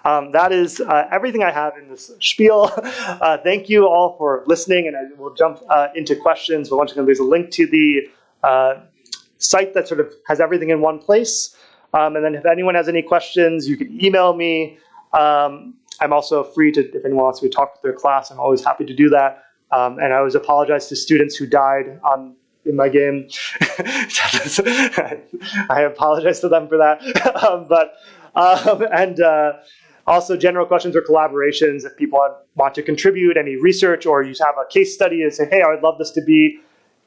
that is everything I have in this spiel. Thank you all for listening, and I will jump into questions. But once again, there's a link to the site that sort of has everything in one place. And then if anyone has any questions, you can email me. I'm also free to, if anyone wants to talk with their class, I'm always happy to do that. And I always apologize to students who died in my game. I apologize to them for that. Also general questions or collaborations, if people want to contribute any research, or you have a case study and say, hey, I would love this to be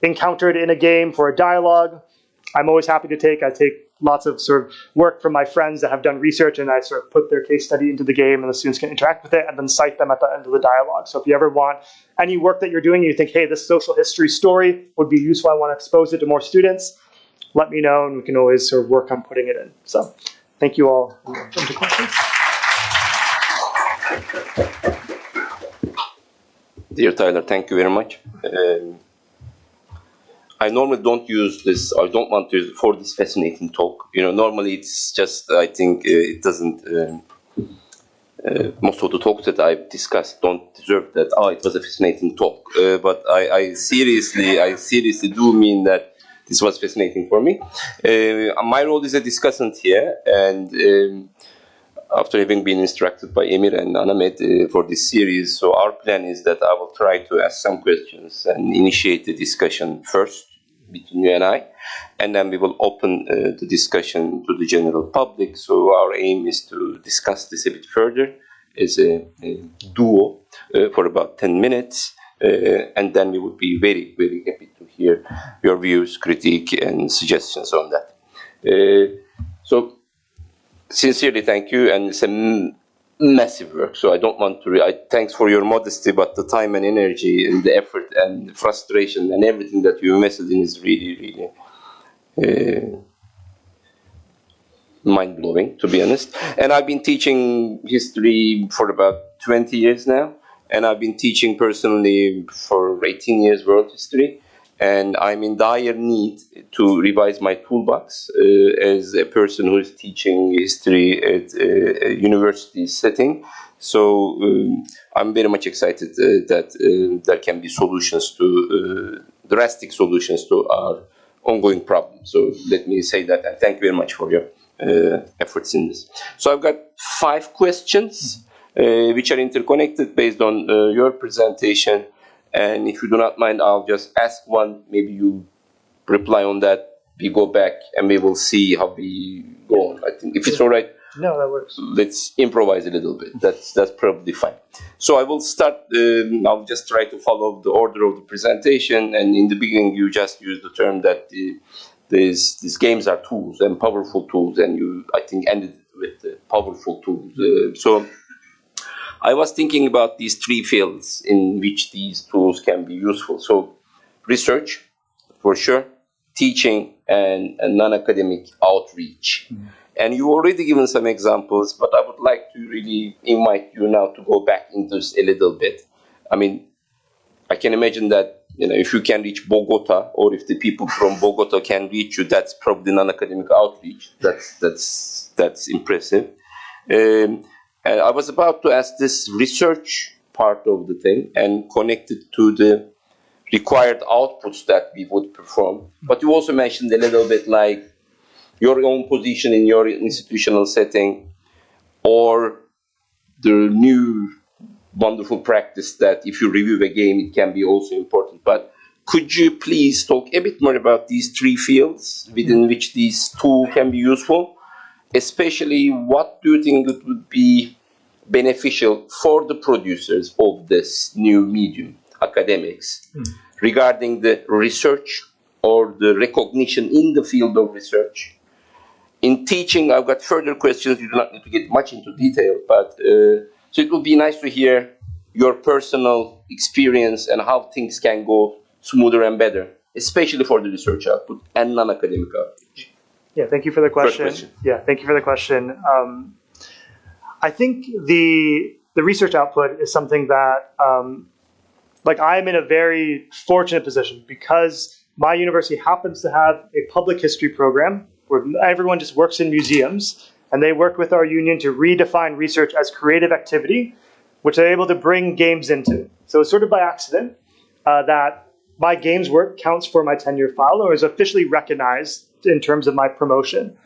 encountered in a game for a dialogue, I'm always happy to take. I take lots of sort of work from my friends that have done research, and I sort of put their case study into the game, and the students can interact with it and then cite them at the end of the dialogue. So if you ever want any work that you're doing, and you think, hey, this social history story would be useful, I want to expose it to more students, let me know, and we can always sort of work on putting it in. So thank you all. Into questions? Dear Tyler, thank you very much. I normally don't use this, or don't want to use it for this fascinating talk. You know, normally it's just, I think it doesn't, most of the talks that I've discussed don't deserve that, oh, it was a fascinating talk. But I seriously do mean that this was fascinating for me. My role is a discussant here, and after having been instructed by Emir and Anamed for this series, so our plan is that I will try to ask some questions and initiate the discussion first between you and I, and then we will open the discussion to the general public. So our aim is to discuss this a bit further as a duo for about 10 minutes, and then we would be very, very happy to hear your views, critique, and suggestions on that. So sincerely thank you, and it's a massive work, so I don't want to thanks for your modesty, but the time and energy and the effort and the frustration and everything that you invested in is really, really mind-blowing, to be honest. And I've been teaching history for about 20 years now, and I've been teaching personally for 18 years world history. And I'm in dire need to revise my toolbox as a person who is teaching history at a university setting. So I'm very much excited that there can be solutions to, drastic solutions to our ongoing problems. So let me say that, and thank you very much for your efforts in this. So I've got 5 questions which are interconnected based on your presentation. And if you do not mind, I'll just ask one, maybe you reply on that, we go back, and we will see how we go on. I think if it's all right, No, that works. let's improvise a little bit. That's probably fine. So I will start, I'll just try to follow the order of the presentation, and in the beginning you just used the term that these games are tools and powerful tools, and you, I think, ended with powerful tools. So I was thinking about these 3 fields in which these tools can be useful. So research, for sure, teaching, and non-academic outreach. Mm-hmm. And you already given some examples, but I would like to really invite you now to go back into this a little bit. I mean, I can imagine that, you know, if you can reach Bogota, or if the people from Bogota can reach you, that's probably non-academic outreach. That's impressive. And I was about to ask this research part of the thing and connect it to the required outputs that we would perform. But you also mentioned a little bit like your own position in your institutional setting, or the new wonderful practice that if you review a game, it can be also important. But could you please talk a bit more about these 3 fields within which these tools can be useful? Especially, what do you think it would be beneficial for the producers of this new medium, academics, regarding the research or the recognition in the field of research? In teaching, I've got further questions. You do not need to get much into detail, but so it would be nice to hear your personal experience and how things can go smoother and better, especially for the research output and non-academic outreach. Yeah, thank you for the question. Yeah, thank you for the question. I think the research output is something that, like, I'm in a very fortunate position because my university happens to have a public history program where everyone just works in museums, and they work with our union to redefine research as creative activity, which they're able to bring games into. So it's sort of by accident that my games work counts for my tenure file or is officially recognized in terms of my promotion,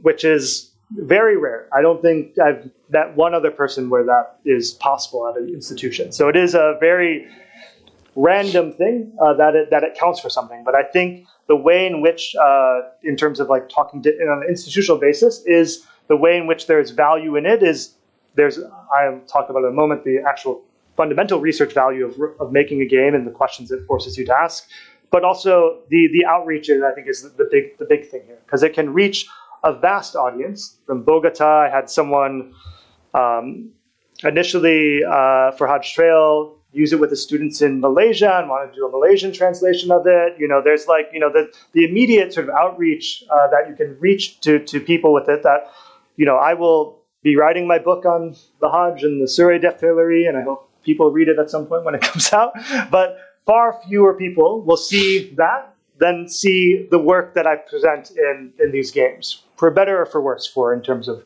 which is very rare. I don't think I've met one other person where that is possible at an institution. So it is a very random thing that it counts for something. But I think the way in which, in terms of like talking on an institutional basis, is the way in which there's value in it is I'll talk about in a moment the actual fundamental research value of making a game and the questions it forces you to ask. but also the outreach, I think, is the big thing here, because it can reach a vast audience. From Bogota, I had someone initially for Hajj Trail use it with the students in Malaysia and want to do a Malaysian translation of it. There's the immediate sort of outreach that you can reach to people with it. That I will be writing my book on the Hajj and the Surah Defteleri, and I hope people read it at some point when it comes out. But far fewer people will see that than see the work that I present in these games, for better or for worse, in terms of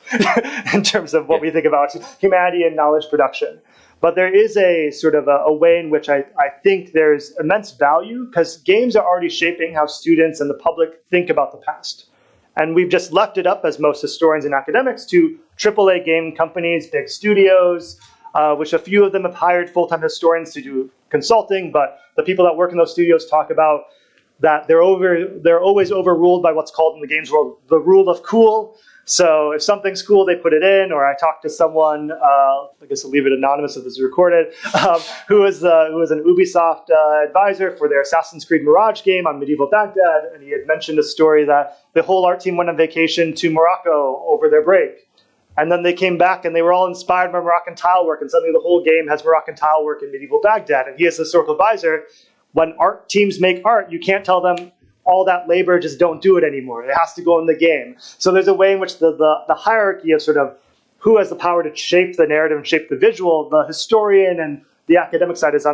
what we think about humanity and knowledge production. But there is a sort of a way in which I think there's immense value, because games are already shaping how students and the public think about the past. And we've just left it up, as most historians and academics, to AAA game companies, big studios, which a few of them have hired full-time historians to do consulting. But the people that work in those studios talk about that they're always overruled by what's called in the games world the rule of cool. So if something's cool, they put it in. Or I talked to someone, I guess I'll leave it anonymous if this is recorded, who was an Ubisoft advisor for their Assassin's Creed Mirage game on medieval Baghdad, and he had mentioned a story that the whole art team went on vacation to Morocco over their break. And then they came back and they were all inspired by Moroccan tile work, and suddenly the whole game has Moroccan tile work in medieval Baghdad. And he, as a historical advisor, when art teams make art, you can't tell them all that labor, just don't do it anymore. It has to go in the game. So there's a way in which the hierarchy of sort of who has the power to shape the narrative and shape the visual, the historian and the academic side is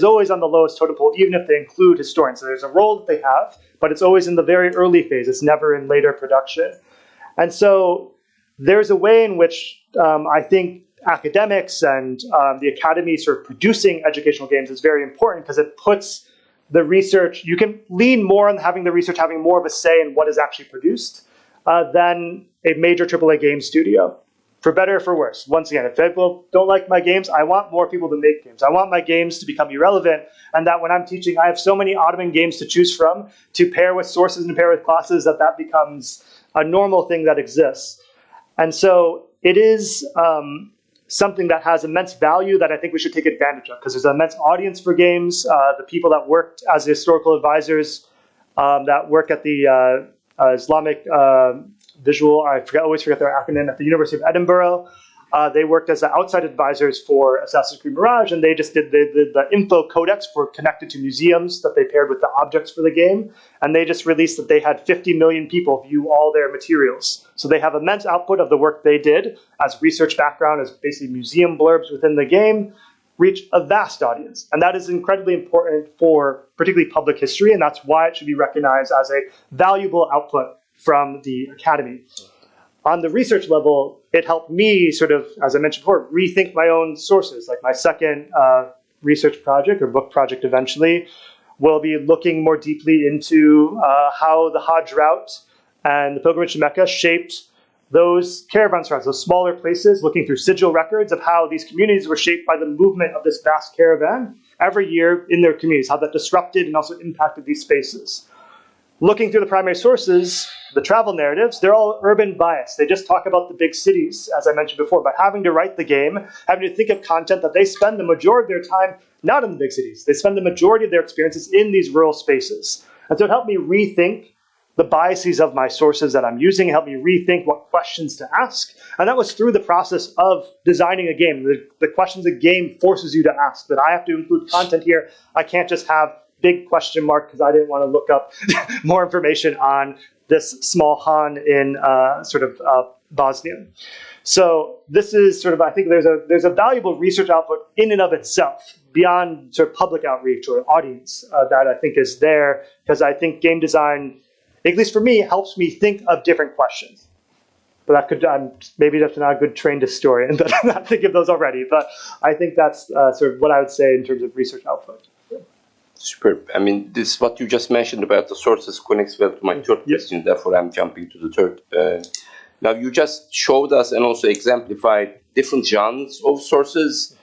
always on the lowest totem pole, even if they include historians. So there's a role that they have, but it's always in the very early phase. It's never in later production. And so there's a way in which I think academics and the academy sort of producing educational games is very important, because it puts the research, you can lean more on having the research having more of a say in what is actually produced than a major AAA game studio, for better or for worse. Once again, if people don't like my games, I want more people to make games. I want my games to become irrelevant, and that when I'm teaching, I have so many Ottoman games to choose from to pair with sources and pair with classes that becomes a normal thing that exists. And so it is something that has immense value that I think we should take advantage of, because there's an immense audience for games. The people that worked as historical advisors that work at the Islamic Visual, always forget their acronym, at the University of Edinburgh. They worked as outside advisors for Assassin's Creed Mirage, and they just did the info codex for connected to museums that they paired with the objects for the game. And they just released that they had 50 million people view all their materials. So they have immense output of the work they did as research background, as basically museum blurbs within the game, reach a vast audience. And that is incredibly important for particularly public history, and that's why it should be recognized as a valuable output from the academy. On the research level, it helped me sort of, as I mentioned before, rethink my own sources. Like my second research project, or book project eventually, will be looking more deeply into how the Hajj route and the pilgrimage to Mecca shaped those caravanserais, those smaller places, looking through sigil records of how these communities were shaped by the movement of this vast caravan every year in their communities, how that disrupted and also impacted these spaces. Looking through the primary sources, the travel narratives, they're all urban biased. They just talk about the big cities, as I mentioned before, but having to write the game, having to think of content that they spend the majority of their time not in the big cities. They spend the majority of their experiences in these rural spaces. And so it helped me rethink the biases of my sources that I'm using, helped me rethink what questions to ask. And that was through the process of designing a game. The questions a game forces you to ask, that I have to include content here. I can't just have big question mark because I didn't want to look up more information on this small Han in Bosnia. So this is sort of, I think there's a valuable research output in and of itself beyond sort of public outreach or audience that I think is there, because I think game design, at least for me, helps me think of different questions. But that could, maybe that's not a good trained historian, but I'm not thinking of those already. But I think that's sort of what I would say in terms of research output. Superb. I mean, this what you just mentioned about the sources connects well to my third question. Therefore, I'm jumping to the third. Now, you just showed us and also exemplified different genres of sources.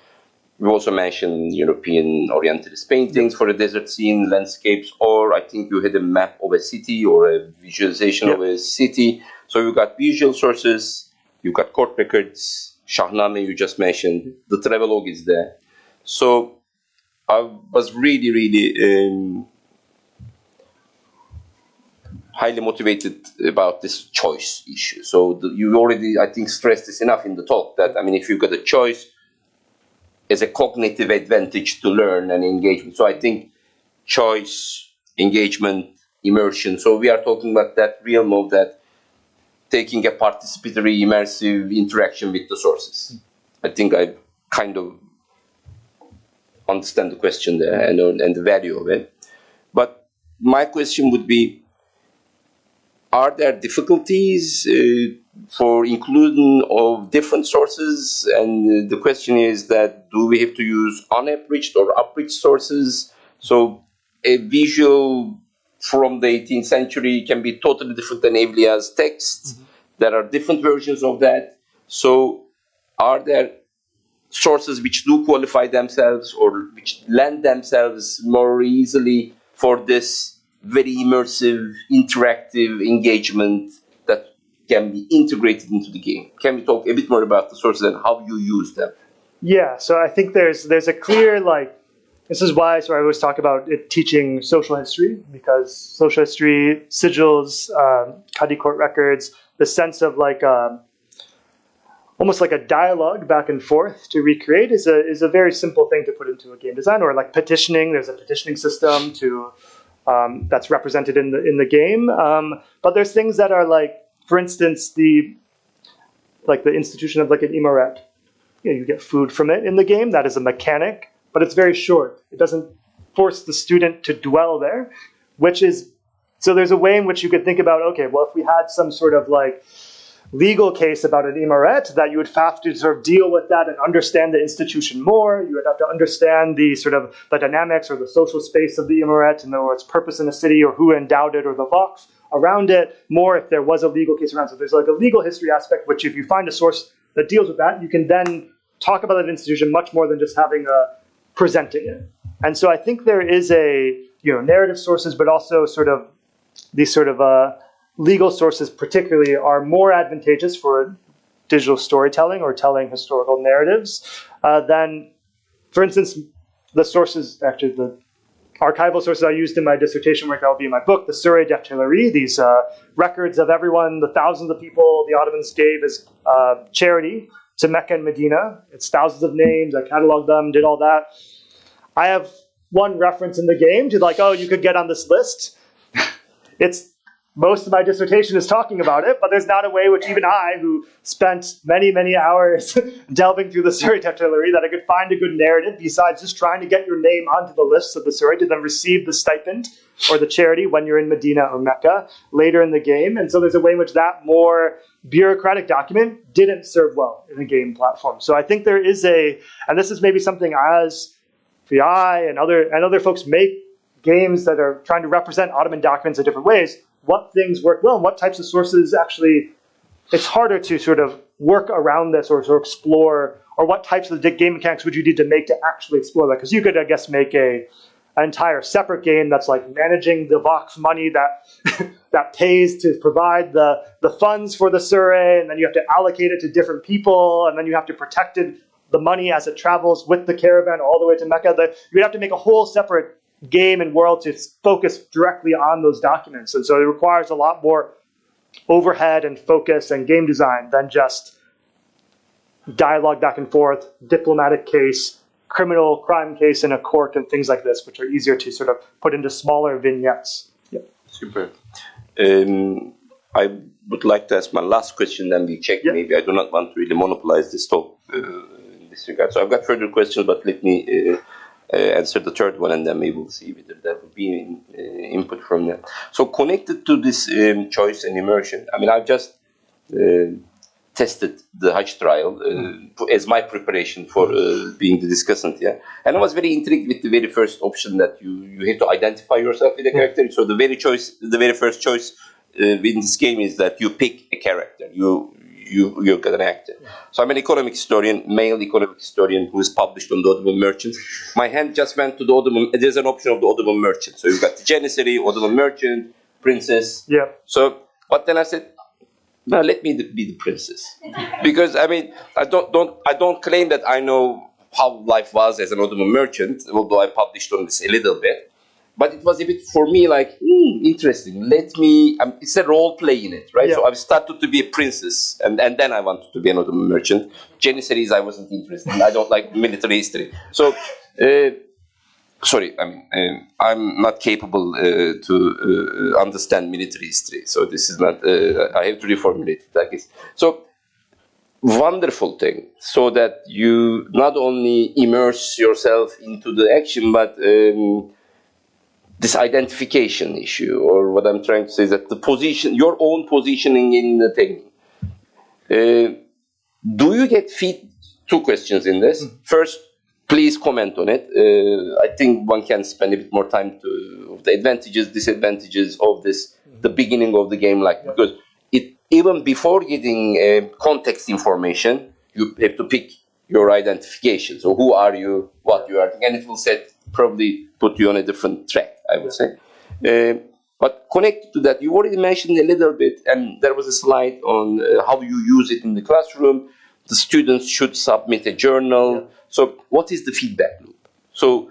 You also mentioned European Orientalist paintings for a desert scene, landscapes, or I think you had a map of a city or a visualization of a city. So you got visual sources, you got court records, Shahnameh you just mentioned, the travelogue is there. So I was really highly motivated about this choice issue. So you already, I think, stressed this enough in the talk that, I mean, if you've got a choice, it's a cognitive advantage to learn and engagement. So I think choice, engagement, immersion. So we are talking about that realm of that taking a participatory, immersive interaction with the sources. I think I kind of understand the question there and the value of it. But my question would be, are there difficulties for inclusion of different sources? And the question is that, do we have to use unabridged or abridged sources? So a visual from the 18th century can be totally different than Evliya's text. Mm-hmm. There are different versions of that. So are there sources which do qualify themselves or which lend themselves more easily for this very immersive, interactive engagement that can be integrated into the game? Can we talk a bit more about the sources and how you use them? Yeah, so I think there's a clear, this is why I always talk about it teaching social history, because social history, sigils, Qadi court records, the sense of almost like a dialogue back and forth to recreate is a very simple thing to put into a game design, or like petitioning. There's a petitioning system that's represented in the game. But there's things that are for instance, the institution of an imaret. You get food from it in the game. That is a mechanic, but it's very short. It doesn't force the student to dwell there, so there's a way in which you could think about, okay, well, if we had some sort of legal case about an imaret, that you would have to sort of deal with that and understand the institution more. You would have to understand the dynamics or the social space of the imaret, and its purpose in a city, or who endowed it, or the vox around it more if there was a legal case around. So there's a legal history aspect, which if you find a source that deals with that, you can then talk about that institution much more than just presenting it. And so I think there is narrative sources, but also these legal sources particularly are more advantageous for digital storytelling or telling historical narratives than, for instance, the archival sources I used in my dissertation work, that will be in my book, the Surrey d'Artillerie, these records of everyone, the thousands of people the Ottomans gave as charity to Mecca and Medina. It's thousands of names. I cataloged them, did all that. I have one reference in the game to you could get on this list. Most of my dissertation is talking about it, but there's not a way which even I, who spent many, many hours delving through the Surrey d'Artillerie, that I could find a good narrative besides just trying to get your name onto the lists of the Surrey to then receive the stipend or the charity when you're in Medina or Mecca later in the game. And so there's a way in which that more bureaucratic document didn't serve well in a game platform. So I think there is and this is maybe something as VI and other folks make games that are trying to represent Ottoman documents in different ways, what things work well and what types of sources actually, it's harder to sort of work around this or explore, or what types of game mechanics would you need to make to actually explore that? Because you could, I guess, make an entire separate game that's managing the Vox money that pays to provide the funds for the Surrey, and then you have to allocate it to different people, and then you have to protect the money as it travels with the caravan all the way to Mecca. You'd have to make a whole separate game and world to focus directly on those documents. And so it requires a lot more overhead and focus and game design than just dialogue back and forth, diplomatic case, criminal crime case in a court, and things like this, which are easier to sort of put into smaller vignettes. Yeah. Super. I would like to ask my last question, then we check. Yeah. Maybe I do not want to really monopolize this talk in this regard. So I've got further questions, but let me answer the third one, and then maybe we'll see whether there will be input from them. So connected to this choice and immersion, I mean, I've just tested the Hajj Trail as my preparation for being the discussant, yeah. And I was very intrigued with the very first option that you have to identify yourself with a character. So the very first choice in this game is that you pick a character. You're an actor. So I'm an economic historian, male economic historian who is published on the Ottoman merchants. My hand just went to the Ottoman. There's an option of the Ottoman merchant. So you've got the Janissary, Ottoman merchant, princess. Yeah. So, but then I said, no, let me be the princess, because I mean, I don't claim that I know how life was as an Ottoman merchant, although I published on this a little bit. but it was a bit for me like interesting. It's a role play in it, right? Yeah. So I've started to be a princess, and then I wanted to be an Ottoman merchant. Janissaries I wasn't interested in. I don't like military history. So, sorry, I'm not capable to understand military history. So this is not. I have to reformulate it, I guess. So. Wonderful thing, so that you not only immerse yourself into the action, but this identification issue, or what I'm trying to say is that the position, your own positioning in the thing. Do you get two questions in this? First, please comment on it. I think one can spend a bit more time of the advantages, disadvantages of this, the beginning of the game, because even before getting context information, you have to pick your identification. So who are you, what you are, and it will probably put you on a different track, I would say. But connected to that, you already mentioned a little bit, and there was a slide on how you use it in the classroom. The students should submit a journal. Yeah. So what is the feedback loop? So,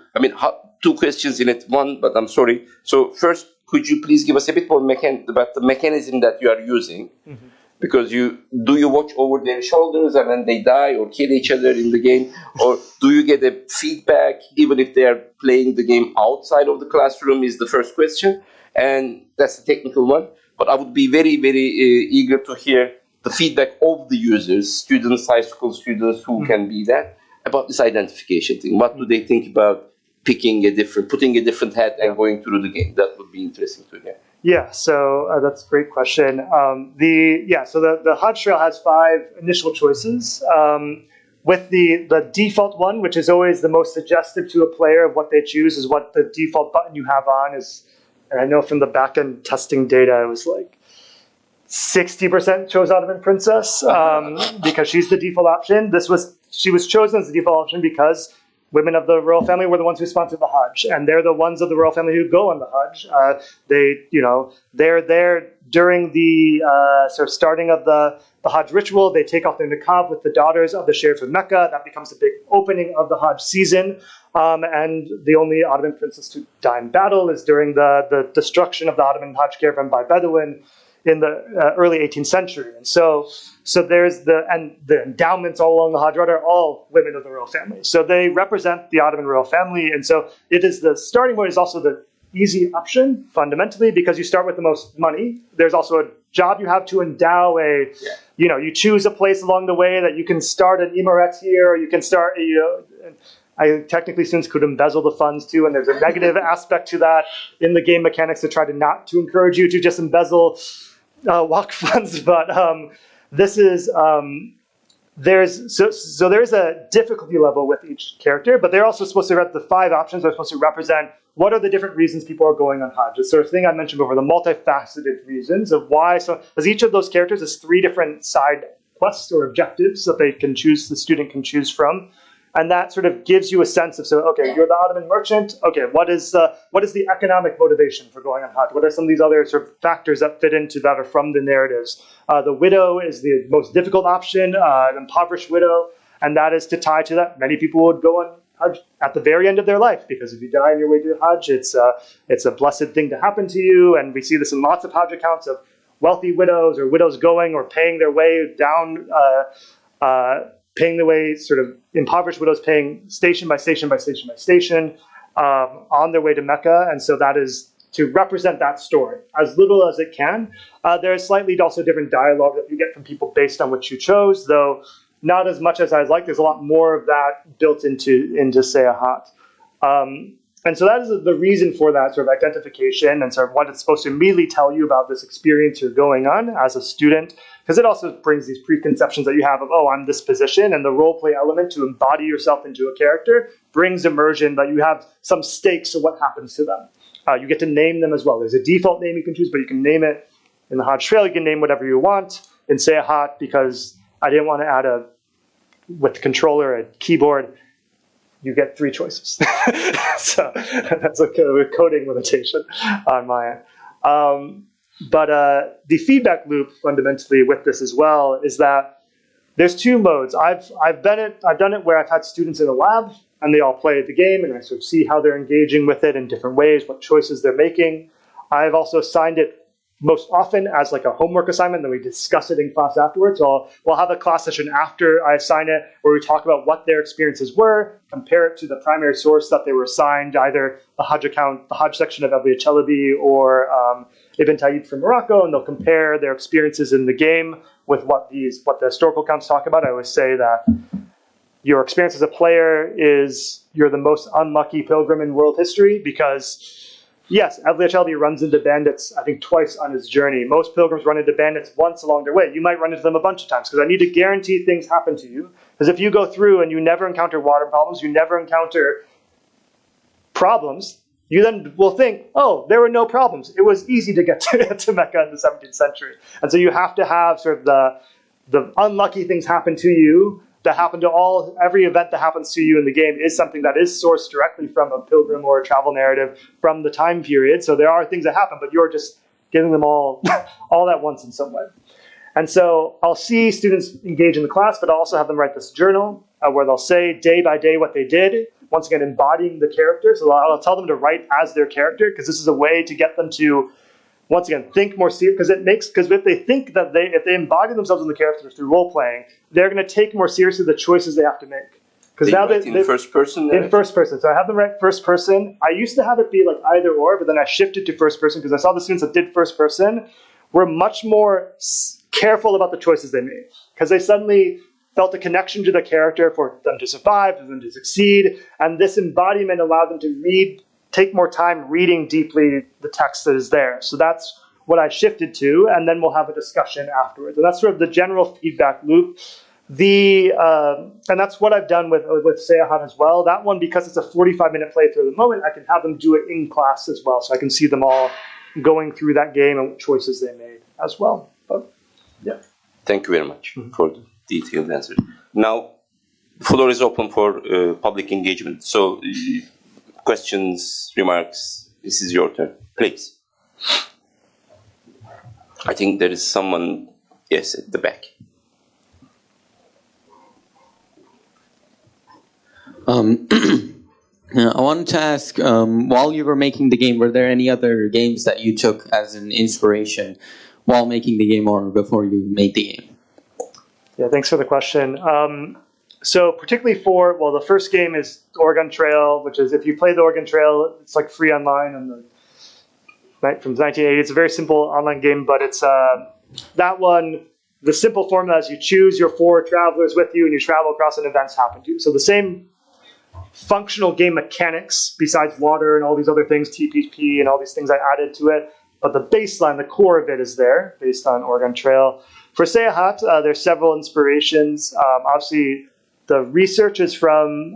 two questions in it, one, but I'm sorry. So first, could you please give us a bit more about the mechanism that you are using? Mm-hmm. Because do you watch over their shoulders and then they die or kill each other in the game? Or do you get a feedback even if they are playing the game outside of the classroom is the first question. And that's the technical one. But I would be very, very eager to hear the feedback of the users, students, high school students who can be that, about this identification thing. What do they think about putting a different hat and going through the game? That would be interesting to hear. Yeah, so that's a great question. So the Hajj Trail has 5 initial choices. With the default one, which is always the most suggestive to a player of what they choose, is what the default button you have on is. And I know from the back-end testing data, it was like 60% chose Ottoman princess because she's the default option. She was chosen as the default option because women of the royal family were the ones who sponsored the Hajj, and they're the ones of the royal family who go on the Hajj. They're there during the sort of starting of the Hajj ritual. They take off their niqab with the daughters of the Sheriff of Mecca. That becomes the big opening of the Hajj season. And the only Ottoman princess to die in battle is during the destruction of the Ottoman Hajj caravan by Bedouin in the early 18th century. And so there's the endowments all along the Hajj route are all women of the royal family. So they represent the Ottoman royal family. And so it is the starting point is also the easy option fundamentally because you start with the most money. There's also a job you have to endow you choose a place along the way that you can start an immerse here, or you can start, technically students could embezzle the funds too, and there's a negative aspect to that in the game mechanics to try to encourage you to just embezzle walk funds. But this is there's a difficulty level with each character, but they're also supposed to the 5 options are supposed to represent what are the different reasons people are going on Hajj. The sort of thing I mentioned before, the multifaceted reasons of why. So as each of those characters has 3 different side quests or objectives that the student can choose from. And that sort of gives you a sense of, you're the Ottoman merchant. Okay, what is the economic motivation for going on Hajj? What are some of these other sort of factors that fit into that are from the narratives? The widow is the most difficult option, an impoverished widow, and that is to tie to that. Many people would go on Hajj at the very end of their life because if you die on your way to Hajj, it's a blessed thing to happen to you. And we see this in lots of Hajj accounts of wealthy widows or widows going or paying their way down. Paying the way, sort of impoverished widows paying station by station by station by station on their way to Mecca. And so that is to represent that story as little as it can. There is slightly also different dialogue that you get from people based on what you chose, though not as much as I'd like. There's a lot more of that built into Seyahat. And so that is the reason for that sort of identification and sort of what it's supposed to immediately tell you about this experience you're going on as a student. Because it also brings these preconceptions that you have of, I'm this position, and the role play element to embody yourself into a character brings immersion, that you have some stakes of what happens to them. You get to name them as well. There's a default name you can choose, but you can name it. In the Hajj Trail, you can name whatever you want. In Seyahat, because I didn't want to add with the controller, a keyboard, you get 3 choices. So that's a coding limitation on my end. But the feedback loop fundamentally with this as well is that there's 2 modes. I've done it where I've had students in a lab and they all play the game, and I sort of see how they're engaging with it in different ways, what choices they're making. I've also assigned it most often as like a homework assignment, then we discuss it in class afterwards. So we'll have a class session after I assign it where we talk about what their experiences were, compare it to the primary source that they were assigned, either the Hajj account, the Hajj section of Evliya Çelebi or Ibn Tayyib from Morocco, and they'll compare their experiences in the game with what the historical accounts talk about. I always say that your experience as a player is you're the most unlucky pilgrim in world history because yes, Evliya Çelebi runs into bandits, I think, twice on his journey. Most pilgrims run into bandits once along their way. You might run into them a bunch of times because I need to guarantee things happen to you. Because if you go through and you never encounter water problems, you never encounter problems, you then will think, oh, there were no problems. It was easy to get to Mecca in the 17th century. And so you have to have sort of the unlucky things happen to you that happen to every event that happens to you in the game is something that is sourced directly from a pilgrim or a travel narrative from the time period. So there are things that happen, but you're just getting them all at once in some way. And so I'll see students engage in the class, but I'll also have them write this journal where they'll say day by day what they did, once again embodying the character. So I'll tell them to write as their character because this is a way to get them to, once again, think more seriously, because if they think that if they embody themselves in the character through role playing, they're going to take more seriously the choices they have to make. Because now they in first person. In first person, so I have them write first person. I used to have it be like either or, but then I shifted to first person because I saw the students that did first person were much more careful about the choices they made because they suddenly felt a connection to the character for them to survive, for them to succeed, and this embodiment allowed them to take more time reading deeply the text that is there. So that's what I shifted to, and then we'll have a discussion afterwards. And that's sort of the general feedback loop. And that's what I've done with Seyahat as well. That one, because it's a 45-minute playthrough at the moment, I can have them do it in class as well, so I can see them all going through that game and what choices they made as well. But, yeah. Thank you very much for the detailed answer. Now, the floor is open for public engagement. So, questions, remarks, this is your turn. Please. I think there is someone, yes, at the back. I wanted to ask, while you were making the game, were there any other games that you took as an inspiration while making the game or before you made the game? Yeah, thanks for the question. So particularly the first game is Oregon Trail, which is, if you play the Oregon Trail, it's like free online from 1980. It's a very simple online game, but it's that one, the simple formula is you choose your 4 travelers with you and you travel across and events happen to you. So the same functional game mechanics, besides water and all these other things, TPP and all these things I added to it, but the baseline, the core of it is there, based on Oregon Trail. For Seyahat, there's several inspirations. Obviously, the research is from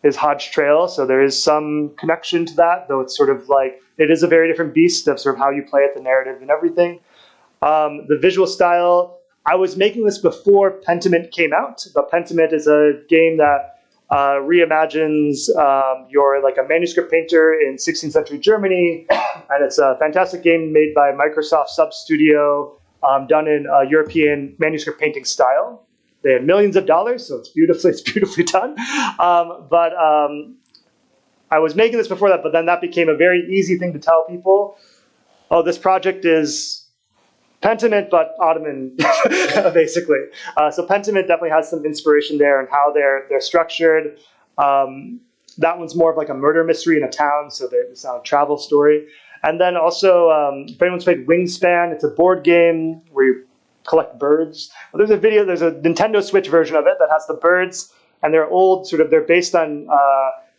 is Hajj Trail, so there is some connection to that, though it's sort of like, it is a very different beast of sort of how you play it, the narrative and everything. The visual style, I was making this before Pentiment came out, but Pentiment is a game that reimagines you're like a manuscript painter in 16th century Germany, and it's a fantastic game made by Microsoft Sub Studio, done in European manuscript painting style. They had millions of dollars, so it's beautifully done. But I was making this before that, but then that became a very easy thing to tell people. Oh, this project is Pentiment, but Ottoman, basically. So Pentiment definitely has some inspiration there and how they're structured. That one's more of like a murder mystery in a town, so it's not a travel story. And then also, if anyone's played Wingspan, it's a board game where you collect birds. Well, there's a Nintendo Switch version of it that has the birds, and they're old, they're based on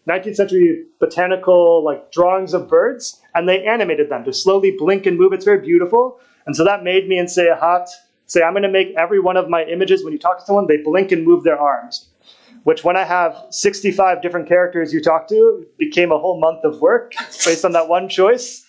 19th century botanical like drawings of birds, and they animated them to slowly blink and move. It's very beautiful. And so that made me in Seyahat say, I'm going to make every one of my images, when you talk to someone, they blink and move their arms. Which, when I have 65 different characters you talk to, became a whole month of work based on that one choice.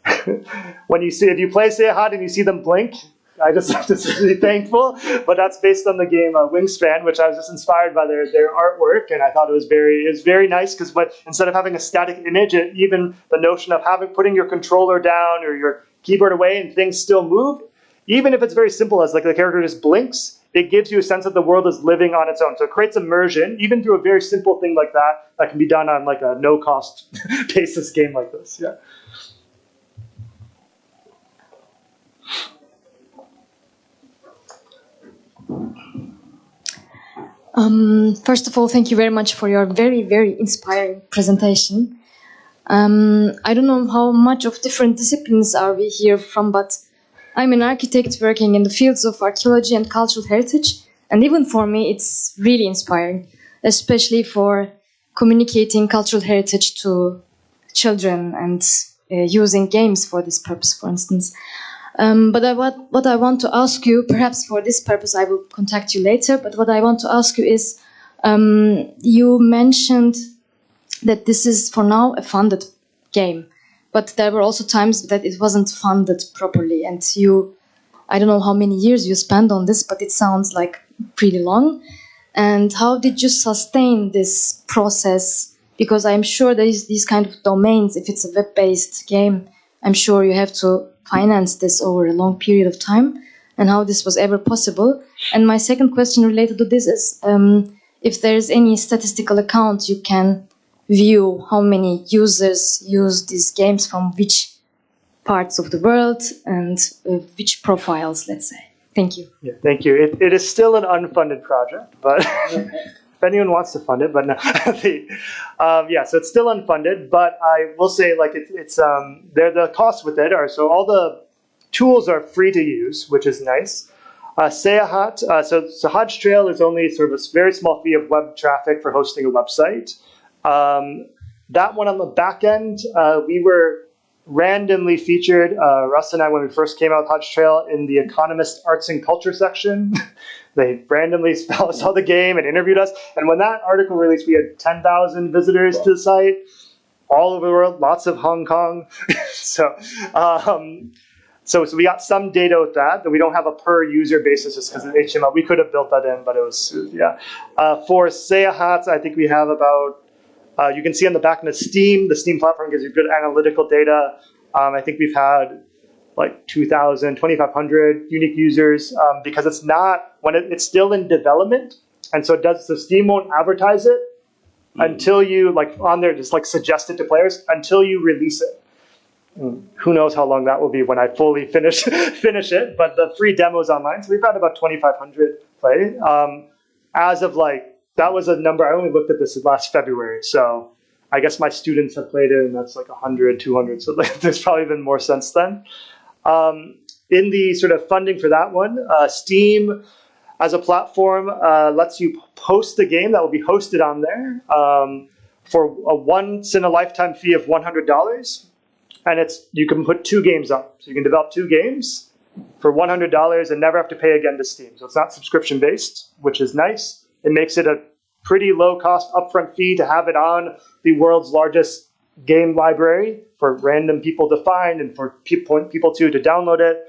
If you play Seyahat and you see them blink, I just have to be thankful. But that's based on the game Wingspan, which I was just inspired by their artwork, and I thought it was very nice because instead of having a static image, even the notion of putting your controller down or your keyboard away and things still move, even if it's very simple as like the character just blinks, it gives you a sense that the world is living on its own. So it creates immersion, even through a very simple thing like that can be done on like a no-cost basis game like this. Yeah. First of all, thank you very much for your very, very inspiring presentation. I don't know how much of different disciplines are we here from, but I'm an architect working in the fields of archaeology and cultural heritage, and even for me, it's really inspiring, especially for communicating cultural heritage to children and using games for this purpose, for instance. But what I want to ask you, perhaps for this purpose I will contact you later, but what I want to ask you is, you mentioned that this is for now a funded game, but there were also times that it wasn't funded properly, and I don't know how many years you spent on this, but it sounds like pretty long. And how did you sustain this process? Because I'm sure there is these kind of domains, if it's a web-based game, I'm sure you have to finance this over a long period of time, and how this was ever possible. And my second question related to this is, if there's any statistical account you can view how many users use these games from which parts of the world and which profiles, let's say. Thank you. Yeah, thank you. It is still an unfunded project, but if anyone wants to fund it, but no. Yeah, so it's still unfunded, but I will say, like, the costs with it are, so all the tools are free to use, which is nice. Seyahat, so Hajj Trail is only sort of a very small fee of web traffic for hosting a website. That one on the back end, we were randomly featured, Russ and I, when we first came out with Hajj Trail, in the Economist Arts and Culture section. They randomly saw the game and interviewed us. And when that article released, we had 10,000 visitors to the site, all over the world, lots of Hong Kong. So we got some data with that we don't have a per user basis just because of HTML. We could have built that in, but it was, yeah. For Seyahat, I think we have about, you can see on the back end of Steam. The Steam platform gives you good analytical data. I think we've had like 2,000, 2,500 unique users because it's not, it's still in development. And so Steam won't advertise it until you, like on there, just like suggest it to players until you release it. Who knows how long that will be when I fully finish it, but the free demo is online. So we've had about 2,500 play. As of that was a number, I only looked at this last February. So I guess my students have played it and that's like 100, 200. So there's probably been more since then. In the sort of funding for that one, Steam as a platform lets you post the game that will be hosted on there for a once-in-a-lifetime fee of $100. And you can put 2 games up. So you can develop 2 games for $100 and never have to pay again to Steam. So it's not subscription-based, which is nice. It makes it a pretty low-cost upfront fee to have it on the world's largest game library for random people to find and for people to download it.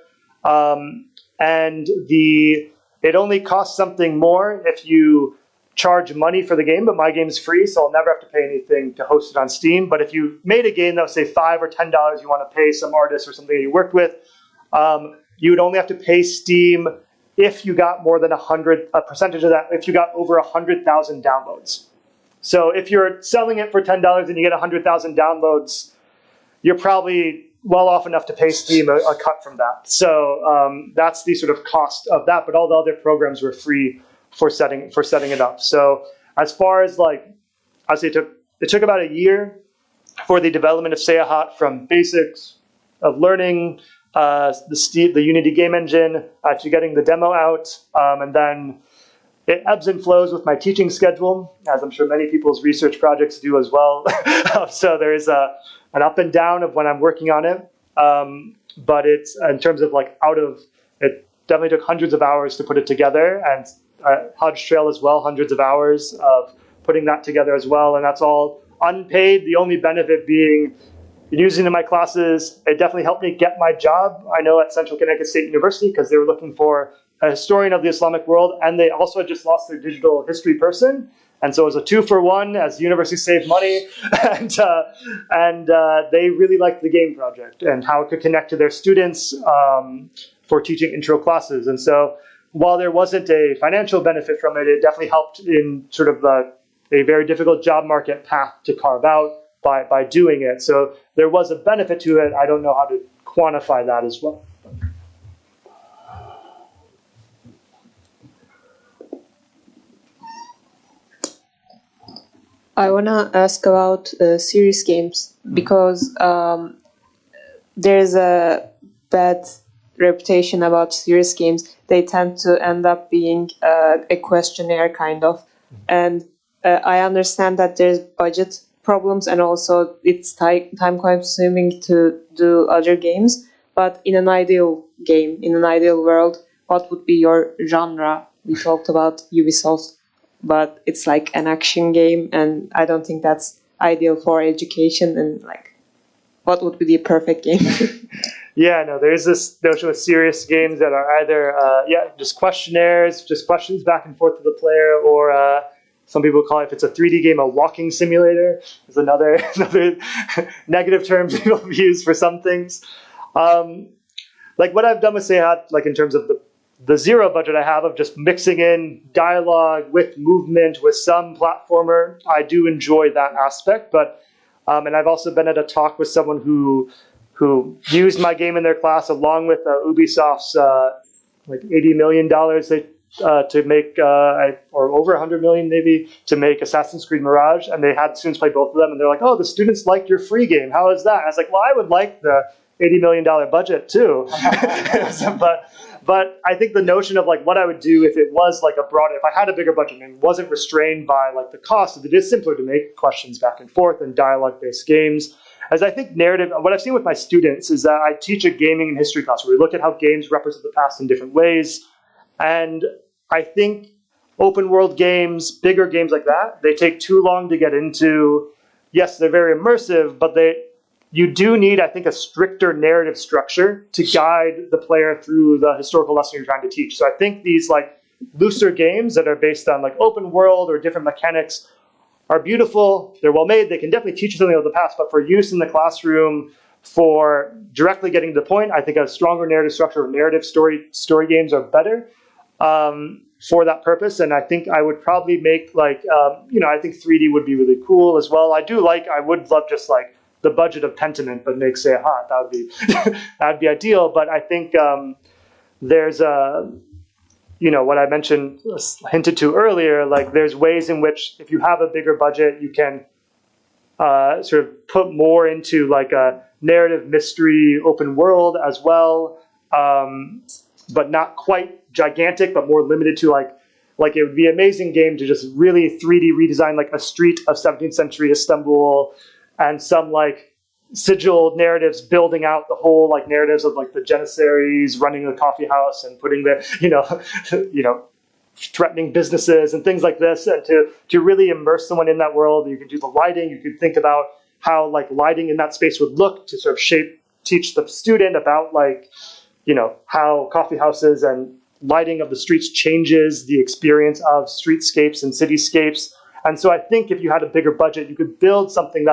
And it only costs something more if you charge money for the game, but my game is free, so I'll never have to pay anything to host it on Steam. But if you made a game that was, say, $5 or $10, you want to pay some artist or something that you worked with, you would only have to pay Steam if you got more than a percentage of that, if you got over 100,000 downloads. So if you're selling it for $10 and you get 100,000 downloads, you're probably well off enough to pay Steam a cut from that. So that's the sort of cost of that. But all the other programs were free for setting it up. So as far as I'd say it took about a year for the development of Seyahat, from basics of learning the Unity game engine to getting the demo out, and then it ebbs and flows with my teaching schedule, as I'm sure many people's research projects do as well. So there is an up and down of when I'm working on it. But it's, in terms of it definitely took hundreds of hours to put it together, and Hajj Trail as well, hundreds of hours of putting that together as well. And that's all unpaid. The only benefit being using it in my classes. It definitely helped me get my job, I know, at Central Connecticut State University, because they were looking for a historian of the Islamic world, and they also had just lost their digital history person. And so it was a 2-for-1 as the university saved money. and they really liked the game project and how it could connect to their students for teaching intro classes. And so while there wasn't a financial benefit from it, it definitely helped in sort of a very difficult job market path to carve out by doing it. So there was a benefit to it. I don't know how to quantify that as well. I want to ask about serious games because there's a bad reputation about serious games. They tend to end up being a questionnaire kind of. And I understand that there's budget problems and also it's time consuming to do other games. But in an ideal game, in an ideal world, what would be your genre? We talked about Ubisoft, but it's like an action game, and I don't think that's ideal for education. And like, what would be the perfect game? Yeah, no, there is this notion with serious games that are either just questionnaires, just questions back and forth to the player, or some people call it, if it's a 3D game, a walking simulator. Is another negative term people use for some things. Like what I've done with Seyahat, like in terms of the zero budget I have of just mixing in dialogue with movement with some platformer, I do enjoy that aspect. But and I've also been at a talk with someone who used my game in their class along with Ubisoft's like $80 million to make, or over 100 million maybe, to make Assassin's Creed Mirage, and they had students play both of them, and they're like, "Oh, the students liked your free game. How is that?" I was like, "Well, I would like the $80 million budget too." But I think the notion of like what I would do if it was like if I had a bigger budget and wasn't restrained by like the cost, it is simpler to make questions back and forth and dialogue-based games. As I think narrative, what I've seen with my students is that I teach a gaming and history class where we look at how games represent the past in different ways. And I think open world games, bigger games like that, they take too long to get into. Yes, they're very immersive, but you do need, I think, a stricter narrative structure to guide the player through the historical lesson you're trying to teach. So I think these like looser games that are based on like open world or different mechanics are beautiful. They're well made. They can definitely teach you something of the past, but for use in the classroom, for directly getting to the point, I think a stronger narrative structure or narrative story games are better for that purpose. And I think I would probably make like, I think 3D would be really cool as well. I would love just like the budget of Pentiment, but make Seyahat. That'd be ideal. But I think there's what I mentioned, hinted to earlier, like there's ways in which if you have a bigger budget, you can sort of put more into like a narrative mystery open world as well, but not quite gigantic, but more limited to like it would be an amazing game to just really 3D redesign like a street of 17th century Istanbul and some like sigil narratives building out the whole like narratives of like the Janissaries running the coffee house and putting the threatening businesses and things like this, and to really immerse someone in that world. You could do the lighting. You could think about how like lighting in that space would look to sort of teach the student about like how coffee houses and lighting of the streets changes the experience of streetscapes and cityscapes. And so I think if you had a bigger budget, you could build something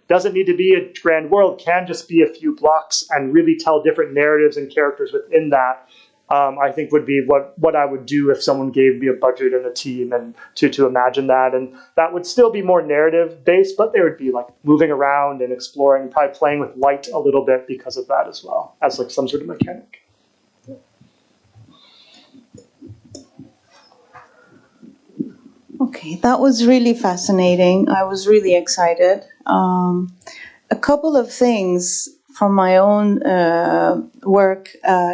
doesn't need to be a grand world, can just be a few blocks and really tell different narratives and characters within that. I think would be what I would do if someone gave me a budget and a team and to imagine that. And that would still be more narrative based, but they would be like moving around and exploring, probably playing with light a little bit because of that as well, as like some sort of mechanic. Okay, that was really fascinating. I was really excited. A couple of things from my own work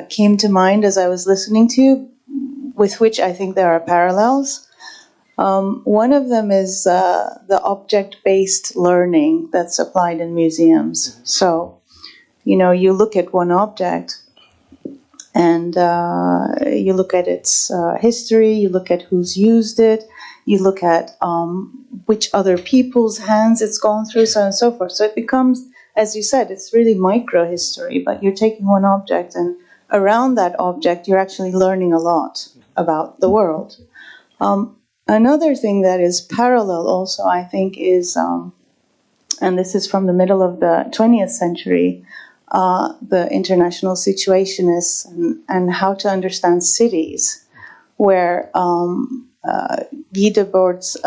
came to mind as I was listening to you, with which I think there are parallels. One of them is the object-based learning that's applied in museums. So, you look at one object and you look at its history, you look at who's used it, you look at which other people's hands it's gone through, so on and so forth. So it becomes, as you said, it's really micro-history, but you're taking one object, and around that object, you're actually learning a lot about the world. Another thing that is parallel also, I think, is, and this is from the middle of the 20th century, the international situationists and how to understand cities. where Guy Debord's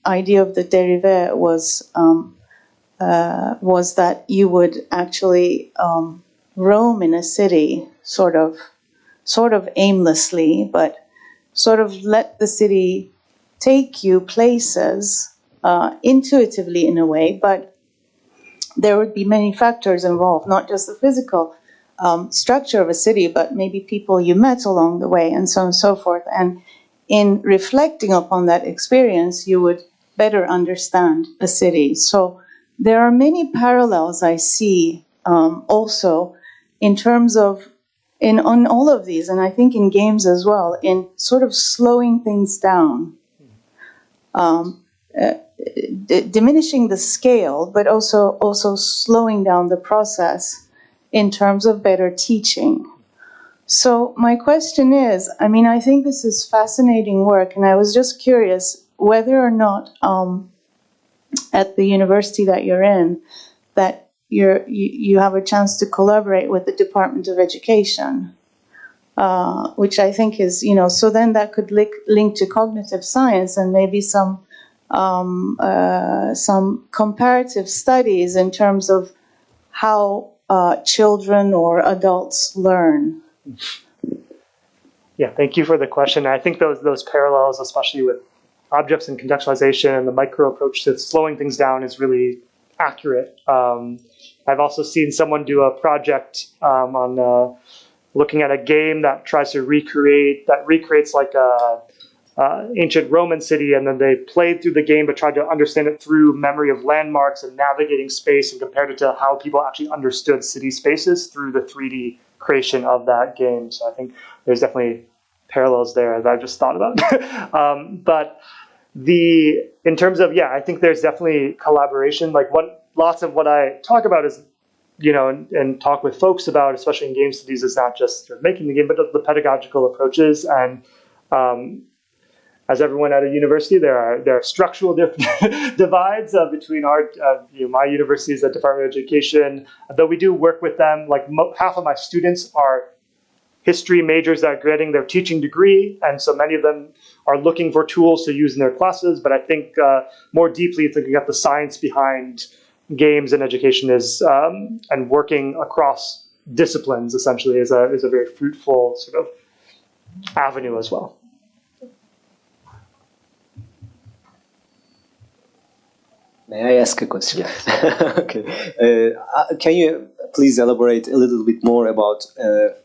idea of the dérivé was that you would actually roam in a city sort of aimlessly, but sort of let the city take you places intuitively in a way, but there would be many factors involved, not just the physical structure of a city, but maybe people you met along the way, and so on and so forth. And in reflecting upon that experience, you would better understand a city. So there are many parallels I see also in terms of on all of these, and I think in games as well, in sort of slowing things down, diminishing the scale, but also slowing down the process in terms of better teaching. So my question is, I mean, I think this is fascinating work, and I was just curious whether or not at the university that you're in, that you have a chance to collaborate with the Department of Education, which I think is, so then that could link to cognitive science and maybe some comparative studies in terms of how children or adults learn. Yeah, thank you for the question. I think those parallels, especially with objects and contextualization and the micro approach to slowing things down, is really accurate. I've also seen someone do a project on looking at a game that tries to recreates like a ancient Roman city, and then they played through the game but tried to understand it through memory of landmarks and navigating space, and compared it to how people actually understood city spaces through the 3D creation of that game. So I think there's definitely parallels there that I've just thought about. But in terms of, I think there's definitely collaboration. Like lots of what I talk about is, and talk with folks about, especially in game studies, is not just sort of making the game, but the pedagogical approaches. And as everyone at a university, there are structural divides between my university is the Department of Education, though we do work with them. Like half of my students are history majors that are getting their teaching degree, and so many of them are looking for tools to use in their classes. But I think more deeply thinking at the science behind games and education is, and working across disciplines essentially is a very fruitful sort of avenue as well. May I ask a question? Yes. Okay. Can you please elaborate a little bit more about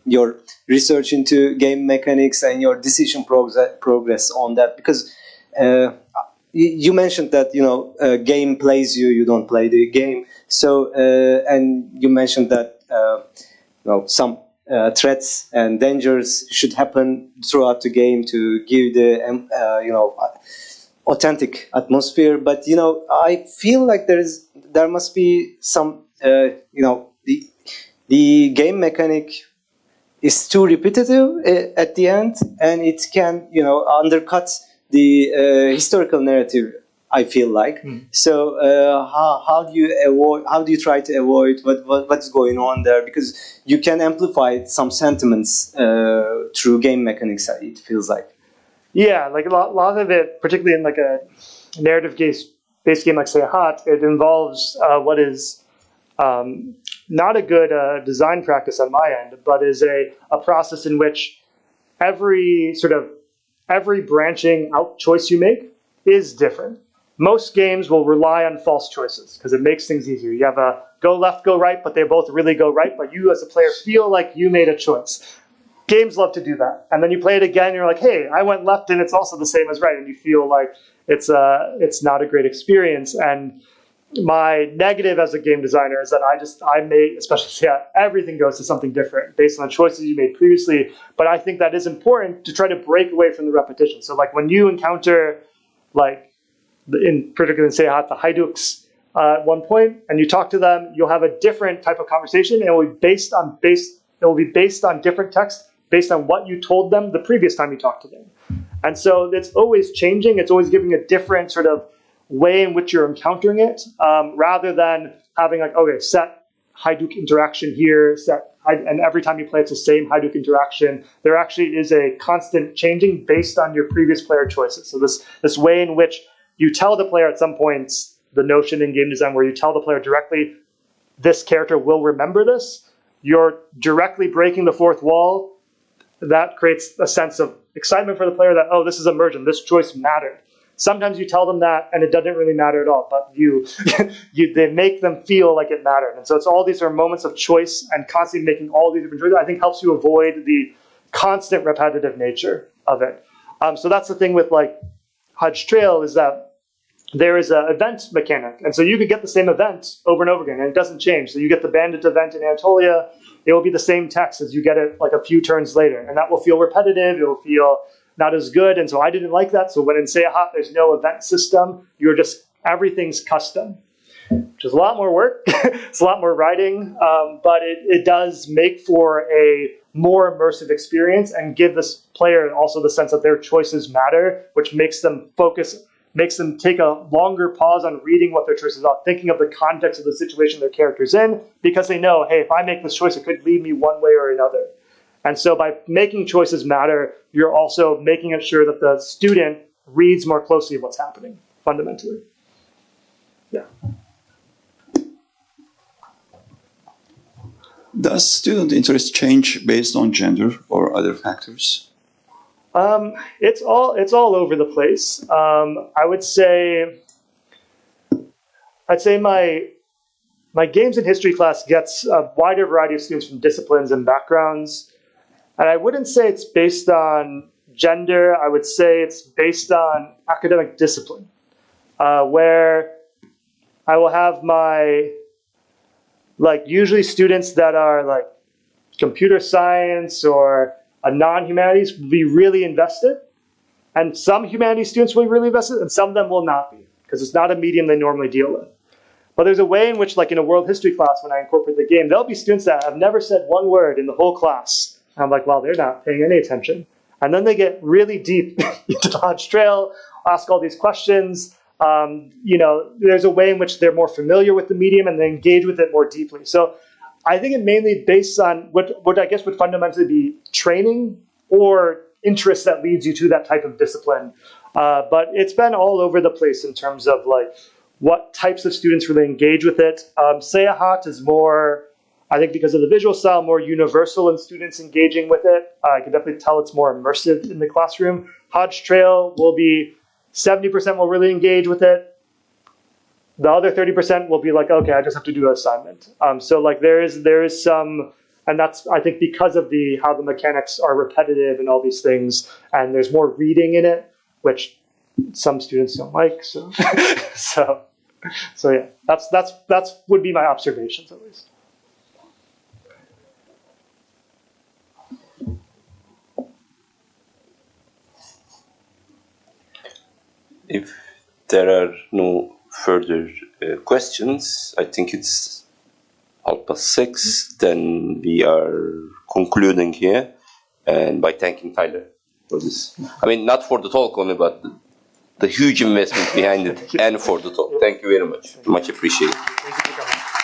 your research into game mechanics and your decision progress on that? Because you mentioned that game plays you, you don't play the game. So and you mentioned that some threats and dangers should happen throughout the game to give the authentic atmosphere. But I feel like there must be some the game mechanic is too repetitive at the end, and it can undercut the historical narrative, I feel like. So how do you try to avoid what's going on there, because you can amplify some sentiments through game mechanics, it feels like. Yeah, like a lot of it, particularly in like a narrative-based game like Seyahat, it involves what is not a good design practice on my end, but is a process in which every branching out choice you make is different. Most games will rely on false choices because it makes things easier. You have a go left, go right, but they both really go right, but you as a player feel like you made a choice. Games love to do that. And then you play it again, and you're like, hey, I went left and it's also the same as right. And you feel like it's not a great experience. And my negative as a game designer is that I may, especially everything goes to something different based on the choices you made previously. But I think that is important to try to break away from the repetition. So like when you encounter, like particularly in Seyahat, the Haiduks at one point, and you talk to them, you'll have a different type of conversation, and it will be based on different text, based on what you told them the previous time you talked to them. And so it's always changing. It's always giving a different sort of way in which you're encountering it, rather than having like, okay, set Haiduk interaction here, set and every time you play, it's the same Hajduk interaction. There actually is a constant changing based on your previous player choices. So this way in which you tell the player at some points, the notion in game design where you tell the player directly, this character will remember this. You're directly breaking the fourth wall. That creates a sense of excitement for the player that, oh, this is immersion. This choice mattered. Sometimes you tell them that, and it doesn't really matter at all, but they make them feel like it mattered. And so it's all these are moments of choice and constantly making all these different choices, I think helps you avoid the constant repetitive nature of it. So that's the thing with like Hajj Trail is that there is an event mechanic. And so you could get the same event over and over again, and it doesn't change. So you get the bandit event in Anatolia, it will be the same text as you get it like a few turns later. And that will feel repetitive, it will feel not as good, and so I didn't like that. So when in Seyahat there's no event system, everything's custom, which is a lot more work. It's a lot more writing, but it does make for a more immersive experience and give this player also the sense that their choices matter, which makes them focus, makes them take a longer pause on reading what their choices are, thinking of the context of the situation their character's in, because they know, hey, if I make this choice, it could lead me one way or another. And so by making choices matter, you're also making it sure that the student reads more closely what's happening, fundamentally. Yeah. Does student interest change based on gender or other factors? It's all over the place. I'd say my games and history class gets a wider variety of students from disciplines and backgrounds. And I wouldn't say it's based on gender. I would say it's based on academic discipline, where I will have usually students that are like computer science or a non-humanities will be really invested. And some humanities students will be really invested, and some of them will not be, because it's not a medium they normally deal with. But there's a way in which, like in a world history class, when I incorporate the game, there'll be students that have never said one word in the whole class. And I'm like, well, they're not paying any attention. And then they get really deep into the Hajj Trail, ask all these questions. There's a way in which they're more familiar with the medium and they engage with it more deeply. So I think it mainly based on what I guess would fundamentally be training or interest that leads you to that type of discipline. But it's been all over the place in terms of like what types of students really engage with it. Seyahat is more, I think because of the visual style, more universal in students engaging with it. I can definitely tell it's more immersive in the classroom. Hajj Trail will be 70% will really engage with it. The other 30% will be like, okay, I just have to do an assignment. So like there is some, and that's I think because of how the mechanics are repetitive and all these things, and there's more reading in it, which some students don't like. So so yeah, that's would be my observations at least. If there are no further questions, I think it's 6:30, then we are concluding here, and by thanking Tyler for this. I mean, not for the talk only, but the huge investment behind it and for the talk. Thank you very much. Much appreciated. Thank you for coming.